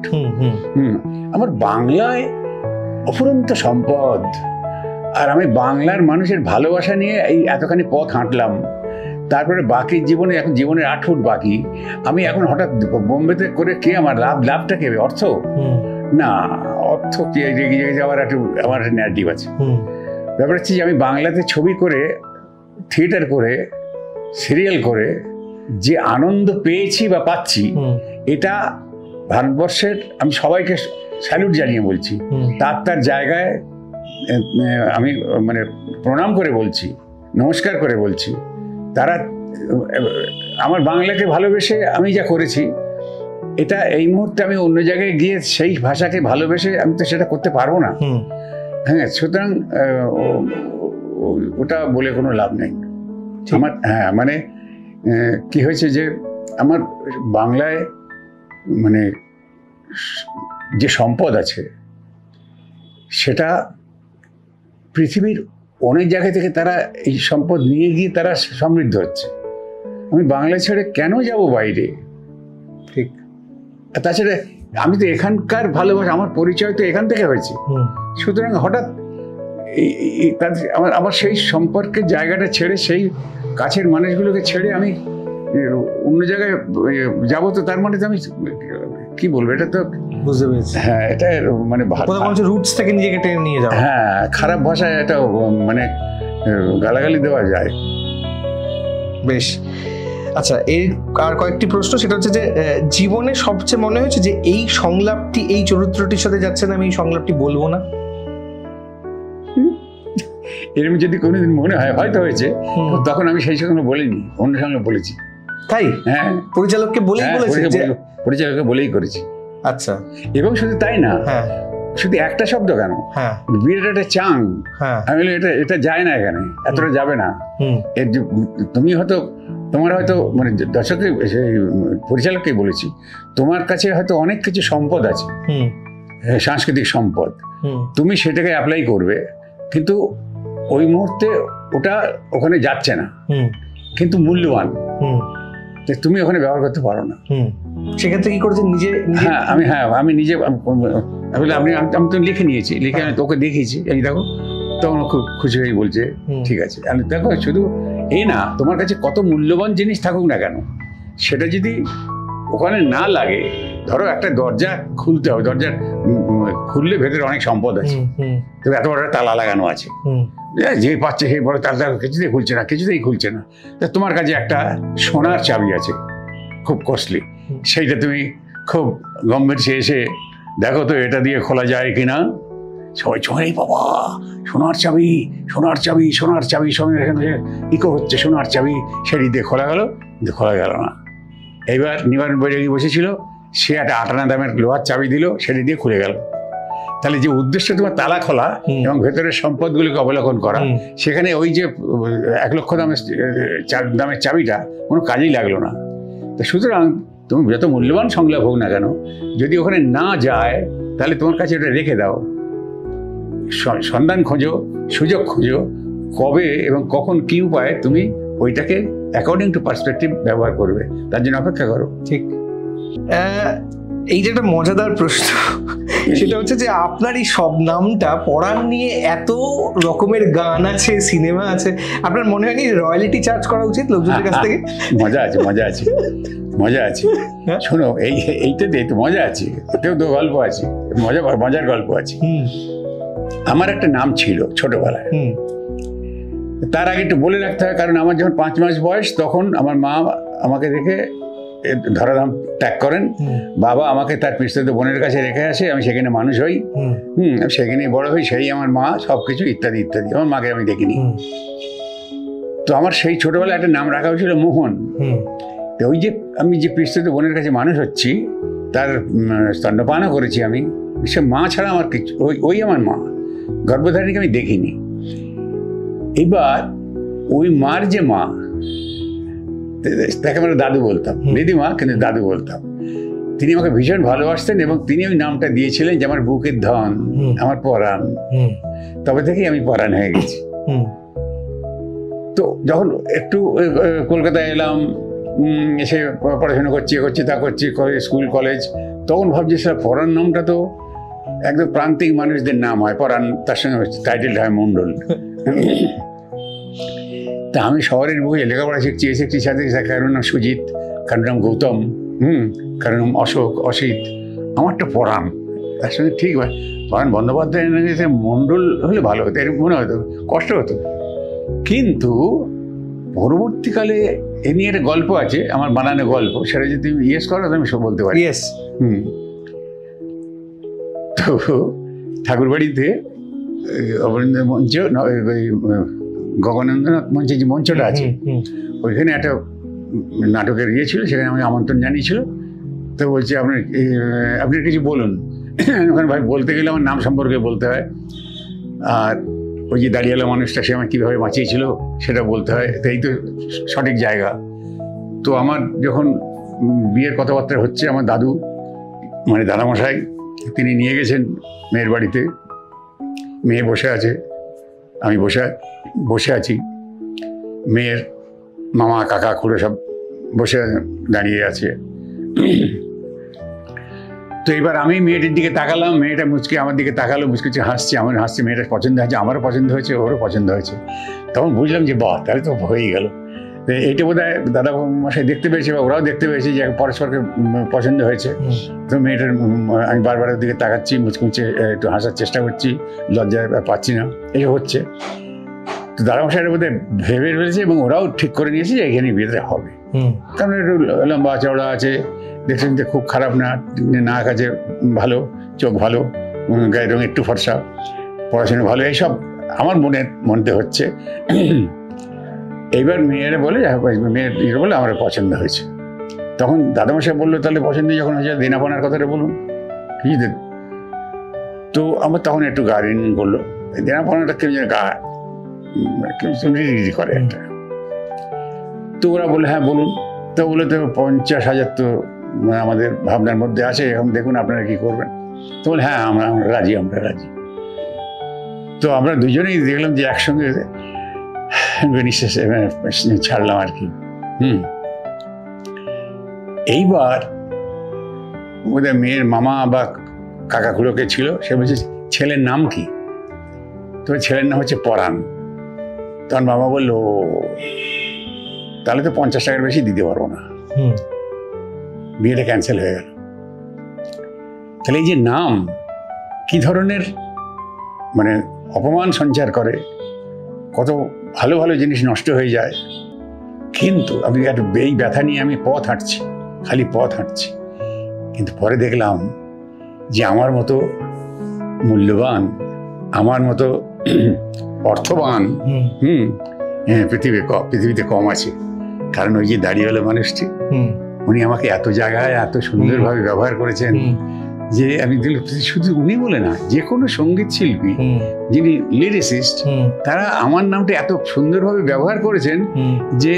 S1: আমার বাংলায় অফুরন্ত সম্পদ, আর আমি বাংলার মানুষের ভালোবাসা নিয়ে এই এতখানি পথ হাঁটলাম। তারপরে বাকি জীবনে, এখন জীবনের 8 ফুট বাকি, আমি এখন হঠাৎ বোম্বেতে করে কে আমার লাভটা কে? অর্থ না, অর্থ কি যাওয়ার একটু আমার ন্যারেটিভ আছে। ব্যাপার হচ্ছে যে আমি বাংলাতে ছবি করে, থিয়েটার করে, সিরিয়াল করে যে আনন্দ পেয়েছি বা পাচ্ছি, এটা ভারতবর্ষের, আমি সবাইকে স্যালুট জানিয়ে বলছি, তার জায়গায় আমি মানে প্রণাম করে বলছি, নমস্কার করে বলছি। তারা আমার বাংলাকে ভালোবেসে আমি যা করেছি, এটা এই মুহূর্তে আমি অন্য জায়গায় গিয়ে সেই ভাষাকে ভালোবেসে আমি তো সেটা করতে পারবো না। হ্যাঁ, সুতরাং ওটা বলে কোনো লাভ নেই আমার। হ্যাঁ, মানে কি হয়েছে যে আমার বাংলায় মানে যে সম্পদ আছে, সেটা পৃথিবীর অনেক জায়গা থেকে তারা এই সম্পদ নিয়ে গিয়ে তারা সমৃদ্ধ হচ্ছে। আমি বাংলা ছেড়ে কেন যাব বাইরে?
S2: ঠিক।
S1: তাছাড়া আমি তো এখানকার ভালোবাসা, আমার পরিচয় তো এখান থেকে হয়েছে। সুতরাং হঠাৎ আমার সেই সম্পর্কের জায়গাটা ছেড়ে, সেই কাছের মানুষগুলোকে ছেড়ে আমি অন্য জায়গায় যাবো, তো তার মানে তো আমি কি বলবো, এটা তো
S2: বুঝতে পেরেছি।
S1: হ্যাঁ, এটা মানে
S2: রুটস থেকে নিজেকে টেনে নিয়ে যাওয়া।
S1: হ্যাঁ, খারাপ ভাষায় এটা মানে গালাগালি দেওয়া যায়।
S2: বেশ। আচ্ছা, এর আর কয়েকটি প্রশ্ন, সেটা হচ্ছে যে জীবনে সবচেয়ে মনে হয়েছে যে এই সংলাপটি এই চরিত্রটির সাথে যাচ্ছে না, আমি এই সংলাপটি বলবো না?
S1: এরকম যদি কোনোদিন মনে হয়, হয়তো হয়েছে, তখন আমি সেই সঙ্গে বলিনি, অন্য সঙ্গে বলেছি।
S2: তাই?
S1: হ্যাঁ,
S2: পরিচালককে বলেই বলেছি,
S1: পরিচালককে বলেই করেছি।
S2: আচ্ছা।
S1: এবং শুধু তাই না, শুধু একটা শব্দ কেন, বিরাট একটা চাং, আমি বলি এটা যায় না, এখানে এতটা যাবে না। এর তুমি হয়তো, তোমার হয়তো মানে দর্শককে, পরিচালককে বলেছি, তোমার কাছে হয়তো অনেক কিছু সম্পদ আছে, সাংস্কৃতিক সম্পদ, তুমি সেটাকে অ্যাপ্লাই করবে, কিন্তু ওই মুহূর্তে ওটা ওখানে যাচ্ছে না, কিন্তু মূল্যবান, তুমি ওখানে ব্যবহার করতে পারো না।
S2: সেক্ষেত্রে কি করেছেন?
S1: আমি নিজে আমি তো লিখে নিয়েছি, লিখে আমি তোকে দেখিয়েছি, এই দেখো, তখন খুব খুশি হয়ে বলছে ঠিক আছে। দেখো, শুধু এই না, তোমার কাছে কত মূল্যবান জিনিস থাকুক না কেন, সেটা যদি ওখানে না লাগে, ধরো একটা দরজা খুলতে হবে, দরজা খুললে ভেতরে অনেক সম্পদ আছে, তবে এত বড় তালা লাগানো আছে, যে পাচ্ছে সেই বড় তালা কিছুতেই খুলছে না, তা তোমার কাছে একটা সোনার চাবি আছে, খুব কস্টলি, সেইটা তুমি খুব গম্ভীর এসে দেখো তো এটা দিয়ে খোলা যায় কিনা। সবাই চড়েই বাবা, সোনার চাবি, সোনার চাবি, সোনার চাবি, সঙ্গে এখানে ইকো হচ্ছে, সোনার চাবি, সেটি দিয়ে খোলা গেল, কিন্তু খোলা গেল না। এইবার নিবারণ বৈরাগী বসেছিল, সে একটা 8 আনা দামের লোহার চাবি দিল, সেটি দিয়ে খুলে গেল। তাহলে যে উদ্দেশ্য তোমার তালা খোলা এবং ভেতরের সম্পদগুলিকে অবলোকন করা, সেখানে ওই যে 1 লক্ষ দামের চাবিটা কোনো কাজেই লাগলো না। তো সুতরাং তুমি যত মূল্যবান সংলাপ হোক না কেন, যদি ওখানে না যায়, তাহলে তোমার কাছে ওটা রেখে দাও, সন্ধান খোঁজো, সুযোগ খোঁজো, কবে এবং কখন কি উপায়ে তুমি ওইটাকে অ্যাকর্ডিং টু পার্সপেক্টিভ ব্যবহার করবে, তার জন্য অপেক্ষা করো।
S2: ঠিক। এই যে একটা মজাদার প্রশ্ন, সেটা হচ্ছে যে আপনার এই সব নামটা পড়ার নিয়ে এত রকমের গান আছে, সিনেমা আছে, আপনার মনে হয়নি রয়্যালিটি চার্জ করা উচিত লোকজনের কাছ থেকে?
S1: মজা আছে। শোনো, এইটাতে তো মজা আছে, এতেও তো গল্প আছে, মজার গল্প আছে। আমার একটা নাম ছিল ছোটবেলায়, তার আগে একটু বলে রাখতে হয়, কারণ আমার যখন 5 মাস বয়স, তখন আমার মা আমাকে দেখে ধরাধাম ত্যাগ করেন। বাবা আমাকে তার পিস্তত বোনের কাছে রেখে আসে, আমি সেখানে মানুষ হই, সেখানে বড় হই, সেই আমার মা, সব কিছু ইত্যাদি ইত্যাদি। আমার মাকে আমি দেখিনি। তো আমার সেই ছোটবেলায় একটা নাম রাখা হয়েছিল মোহন। তো ওই যে আমি যে পিস্তত বোনের কাছে মানুষ হচ্ছি, তার স্তন্যপানও করেছি আমি, সে মা ছাড়া আমার কিছু, ওই আমার মা, গর্ভধারণীকে আমি দেখিনি। এবার ওই মার যে মা, তাকে আমরা দাদু বলতাম, দিদিমা কিন্তু দাদু বলতাম। তিনি আমাকে ভীষণ ভালোবাসতেন এবং তিনি ওই নামটা দিয়েছিলেন যে আমার বুকের ধন, আমার পরাণ। তবে থেকেই আমি পরাণ হয়ে গেছি। তো যখন একটু কলকাতায় এলাম, এসে পড়াশোনা করছি তা করছি, স্কুল কলেজ, তখন ভাবছি স্যার পরাণ নামটা তো একদম প্রান্তিক মানুষদের নাম হয়, পরাণ, তার সঙ্গে টাইটেল হয় মণ্ডল। তা আমি শহরের বুকে লেখাপড়া শিখছি, একটি সাথে কারোর নাম সুজিত, কারোর নাম গৌতম, কারোর নাম অশোক, অসিত, আমারটা পরাণ। তার সঙ্গে ঠিক হয় পরাণ বন্দ্যোপাধ্যায় মণ্ডল হলে ভালো হতো, এরকম মনে হতো, কষ্ট হতো। কিন্তু পরবর্তীকালে এ নিয়ে একটা গল্প আছে, আমার বানানো গল্প, সেটা যদি তুমি ইয়েস করো আমি সব বলতে পারি। তো ঠাকুরবাড়িতে অবনীন্দ্র মঞ্চ, গগনেন্দ্রনাথ মঞ্চে যে মঞ্চটা আছে, ওইখানে একটা নাটকের ইয়ে ছিল, সেখানে আমাকে আমন্ত্রণ জানিয়েছিল। তো বলছে আপনার কিছু বলুন। ওখানে ভাই বলতে গেলে আমার নাম সম্পর্কে বলতে হয়, আর ওই যে দাঁড়িয়েলা মানুষটা সে আমার কীভাবে বাঁচিয়েছিল সেটা বলতে হয়, তো এই তো সঠিক জায়গা। তো আমার যখন বিয়ের কথাবার্তা হচ্ছে, আমার দাদু মানে দাদামশাই তিনি নিয়ে গেছেন মেয়ের বাড়িতে, মেয়ে বসে আছে, আমি বসে আছি, মেয়ের মামা কাকা খুড়ো সব বসে দাঁড়িয়ে আছে। তো এবার আমি মেয়েটির দিকে তাকালাম, মেয়েটা মুচকে আমার দিকে তাকালো, মুচকে হাসছে, আমার হাসছে, মেয়েটার পছন্দ হয়েছে, আমারও পছন্দ হয়েছে, ওরও পছন্দ হয়েছে। তখন বুঝলাম যে বাহ, তাহলে তো হয়েই গেল। এইটা বোধ হয় দাদা মশাই দেখতে পেয়েছে বা ওরাও দেখতে পেয়েছে যে পরস্পরকে পছন্দ হয়েছে। তো মেয়েটার আমি বারবার দিকে তাকাচ্ছি, মুচকুচে একটু হাসার চেষ্টা করছি, লজ্জায় পাচ্ছি না, এই হচ্ছে। তো দাদা মশাইরা বোধ হয় ভেবে ফেলেছে এবং ওরাও ঠিক করে নিয়েছে যে এখানে বিয়েটা হবে, কারণ একটু লম্বা চওড়া আছে, দেখছেন যে খুব খারাপ না, নাক আছে ভালো, চোখ ভালো, গায়ের রঙ একটু ফর্সা, পড়াশোনা ভালো, এইসব আমার মনতে হচ্ছে। এইবার মেয়েরা বলে আমার পছন্দ হয়েছে। তখন দাদামশাই বললো তাহলে পছন্দ যখন হয়েছে দেনাপানার কথাটা বলুন, কি দেন। তো আমার তখন একটু গা রিন করলো, দেনাপানাটা কেউ যেন গা করে একটা। তো ওরা বললো হ্যাঁ বলুন। তো বলে তো 50,000 তো আমাদের ভাবনার মধ্যে আছে, এখন দেখুন আপনারা কি করবেন। তো বলে হ্যাঁ আমরা রাজি। তো আমরা দুজনেই দেখলাম যে একসঙ্গে নিঃশ্বাস ছাড়লাম আর কি। এইবার ওদের মেয়ের মামা বা কাকা খুড়োকে ছিল, সে বলছে ছেলের নাম কি? তো ছেলের নাম হচ্ছে পরাণ। তখন মামা বললো তাহলে তো 50 টাকার বেশি দিতে পারবো না, বিয়েটা ক্যান্সেল হয়ে গেল। তাহলে এই যে নাম কি ধরনের মানে অপমান সঞ্চার করে, কত ভালো ভালো জিনিস নষ্ট হয়ে যায়। কিন্তু আমি একটা এই ব্যথা নিয়ে আমি খালি পথ হাঁটছি, কিন্তু পরে দেখলাম যে আমার মতো মূল্যবান, আমার মতো অর্থবান পৃথিবীতে কম আছে। কারণ ওই যে দাঁড়িয়েওয়ালা মানুষটি, উনি আমাকে এত জায়গায় এত সুন্দরভাবে ব্যবহার করেছেন যে আমি শুধু উনি বলে না, যে কোনো সঙ্গীত শিল্পী যিনি লিরিসিস্ট, তারা আমার নামটা এত সুন্দরভাবে ব্যবহার করেছেন যে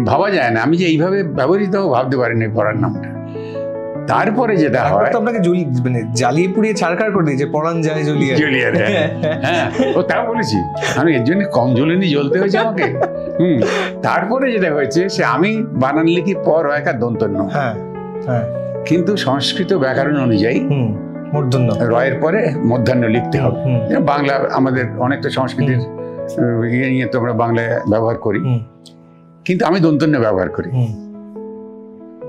S1: ভাবা যায় না আমি যে এইভাবে ব্যবহৃত ভাবতে পারিনি পরাণ নামটা। তারপরে যেটা হয়
S2: আপনাকে মানে জ্বালিয়ে পুড়িয়ে ছাড়কার করে দিয়েছে, পরাণ যায় জ্বলিয়ে।
S1: হ্যাঁ, ও তা বলেছি আমি, এর জন্য কম জ্বলেনি জ্বলতে হয়েছে আমাকে। তারপরে যেটা হয়েছে সে আমি বানান লিখি পর একা দন্তন্য, কিন্তু সংস্কৃত ব্যাকরণ অনুযায়ী রয়ের পরে মধ্যাহ্ন লিখতে হবে। বাংলা আমাদের অনেকটা সংস্কৃতির ইয়ে নিয়ে তো আমরা বাংলায় ব্যবহার করি, কিন্তু আমি দন্তন্য ব্যবহার করি।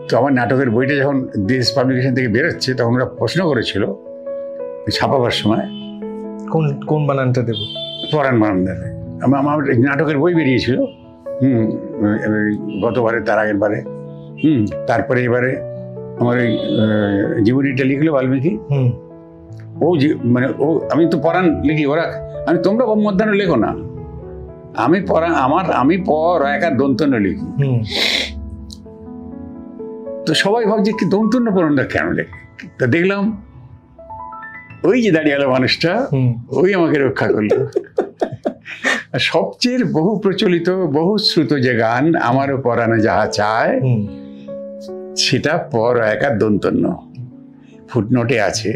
S1: তো আমার নাটকের বইটা যখন দেশ পাবলিকেশন থেকে বেরোচ্ছে, তখন ওরা প্রশ্ন করেছিল ছাপাবার সময়
S2: কোন বানানটা দেবো,
S1: পরাণ বানান দেবে। আমার নাটকের বই বেরিয়েছিল গতবারে, তার আগের বারে। তারপরে এবারে আমার ওই জীবনীটা লিখলো বাল্মীকি, মানে ও, আমি তো পরাণ লিখি, ওরা আমি তোমরা মধ্যাহ্ন লেখো না, আমি পর একা দন্তন্য লিখি। তো সবাই ভাবছে কি দন্তন্য পরাণটা কেন লেখে, তা দেখলাম ওই যে দাঁড়িয়ে গেল মানুষটা, ওই আমাকে রক্ষা করলো। সবচেয়ে বহু প্রচলিত বহু শ্রুত যে গান আমারও পরাণে যাহা চায়, সেটা পর একা দন্তন্য, ফুটনোটে আছে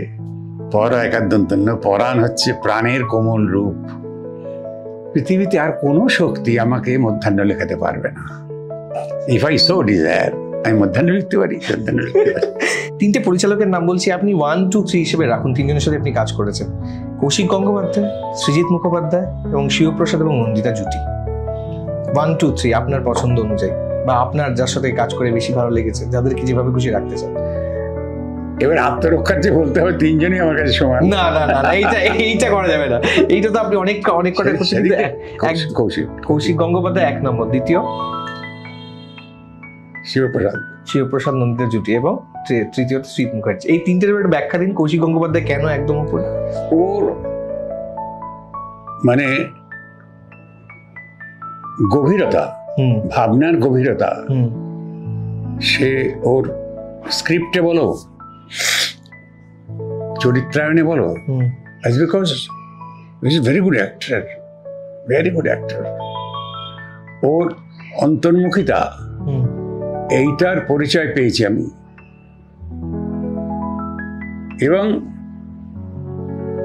S1: পর একা দন্তন্য। পরাণ হচ্ছে প্রাণের কোমল রূপ, পৃথিবীতে আর কোনো শক্তি আমাকে মধ্যাহ্ন লেখাতে পারবে না। ইফ আই সো ডিজায়ার, আমি মধ্যাহ্ন লিখতে পারি, মধ্যাহ্ন লিখতে পারি।
S2: তিনটে পরিচালকের নাম বলছি, আপনি 1, 2, 3 হিসেবে রাখুন, তিনজনের সাথে আপনি কাজ করেছেন। কৌশিক গঙ্গোপাধ্যায়, সৃজিত মুখোপাধ্যায় এবং শিবপ্রসাদ এবং নন্দিতা জুটি। 1, 2, 3 আপনার পছন্দ অনুযায়ী, বা আপনার যার সাথে কাজ করে বেশি ভালো লেগেছে, যাদেরকে যেভাবে খুশি রাখতে চান।
S1: এবার আত্মরক্ষার যে বলতে হবে, তিনজনই আমার কাছে সমান।
S2: না না না, এইটা করা যাবে না, এইটা তো আপনি অনেক কটা কৌশিক গঙ্গোপাধ্যায় 1 নম্বর, দ্বিতীয় শিবপ্রসাদ নন্দিতা জুটি এবং তৃতীয়ত সৃজিত মুখার্জি। এই তিনটের একটা ব্যাখ্যা দিন। কৌশিক গঙ্গোপাধ্যায় কেন একদম উপরে?
S1: ওর মানে গভীরতা, ভাবনার গভীরতা, সে ওর স্ক্রিপ্টে বলো, চরিত্রায়নে বলো, because is very good actor, very good actor. ওর অন্তর্মুখিতা, এইটার পরিচয় পেয়েছি আমি। এবং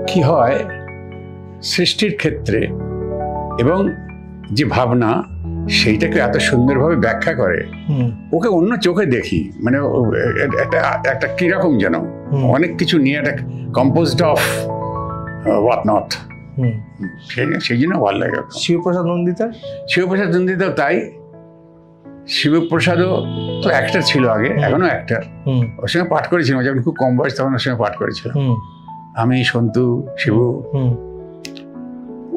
S1: কি হয় সৃষ্টির ক্ষেত্রে, এবং যে ভাবনা, সেইটাকে এত সুন্দরভাবে ব্যাখ্যা করে, ওকে অন্য চোখে দেখি। মানে একটা কিরকম যেন অনেক কিছু নিয়ে একটা কম্পোজড অফ হোয়াট নট, সেই জন্য ভালো লাগে।
S2: শিবপ্রসাদ নন্দিতা তাই।
S1: শিবপ্রসাদও তো অ্যাক্টর ছিল আগে, এখনো অ্যাক্টর। ওর সঙ্গে পাঠ করেছিলাম যখন খুব কম বয়স, তখন ওর সঙ্গে পাঠ করেছিলাম আমি, সন্তু, শিবু।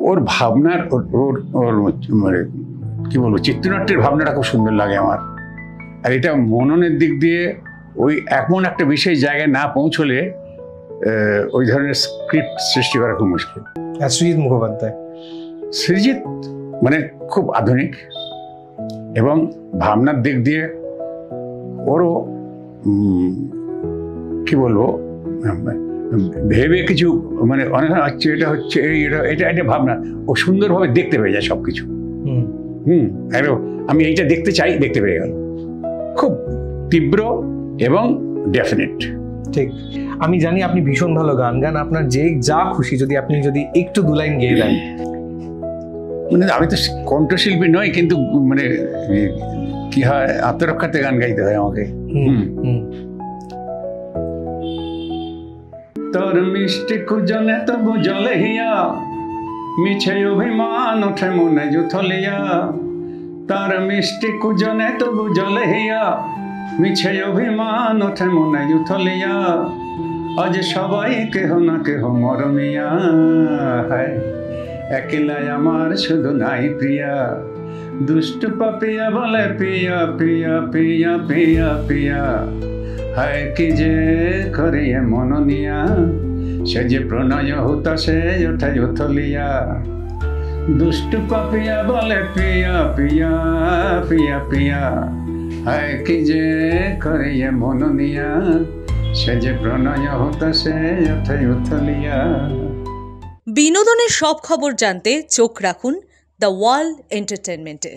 S1: ওর ভাবনার, ওর মানে কি বলবো, চিত্রনাট্যের ভাবনাটা খুব সুন্দর লাগে আমার। আর এটা মননের দিক দিয়ে ওই এমন একটা বিশেষ জায়গায় না পৌঁছলে ওই ধরনের স্ক্রিপ্ট সৃষ্টি করা খুব মুশকিল।
S2: সৃজিত মুখোপাধ্যায়,
S1: সৃজিত মানে খুব আধুনিক, এবং ভাবনার দিক দিয়ে ওরও কি বলবো, ভেবে কিছু মানে অনেক হচ্ছে, এটা হচ্ছে এটা ভাবনা, ও সুন্দরভাবে দেখতে পেয়ে যায় সবকিছু। আমি এইটা দেখতে চাই, দেখতে পেয়ে গেল, খুব তীব্র এবং ডেফিনেট।
S2: ঠিক। আমি জানি আপনি ভীষণ ভালো গান গান, আপনার যা খুশি যদি একটু 2 লাইন গেয়ে দেন।
S1: মানে আমি তো কণ্ঠশিল্পী নই, কিন্তু মানে কি হয়, আত্মরক্ষাতে গান গাইতে হয় আমাকে। তোর মিষ্টি কুজনে তবু জলে হিয়া, মিছে অভিমান ওঠে মনে জুথলিয়া। তার মিষ্টি কুজনে তবু জলে হিয়া, মিছে অভিমান ওঠে মনে জুথলিয়া। আজ সবাই কেহ না কেহ মরমিয়া, হায় একলাই আমার শুধু নাই প্রিয়া। দুষ্ট পাপিয়া বলে পিয়া পিয়া পিয়া পিয়া পিয়া, হায় কি যে করিয়ে মননিয়া। সে যে প্রণয় হুতাশে ওঠে উথলিয়া। দুষ্ট পাপিয়া বলে পিয়া পিয়া পিয়া পিয়া, হায় কি যে করিয়ে মননিয়া। সে যে প্রণয় হুতাশে ওঠে উথলিয়া।
S4: বিনোদনের সব খবর জানতে চোখ রাখুন দ্য ওয়ার্ল্ড এন্টারটেইনমেন্টে।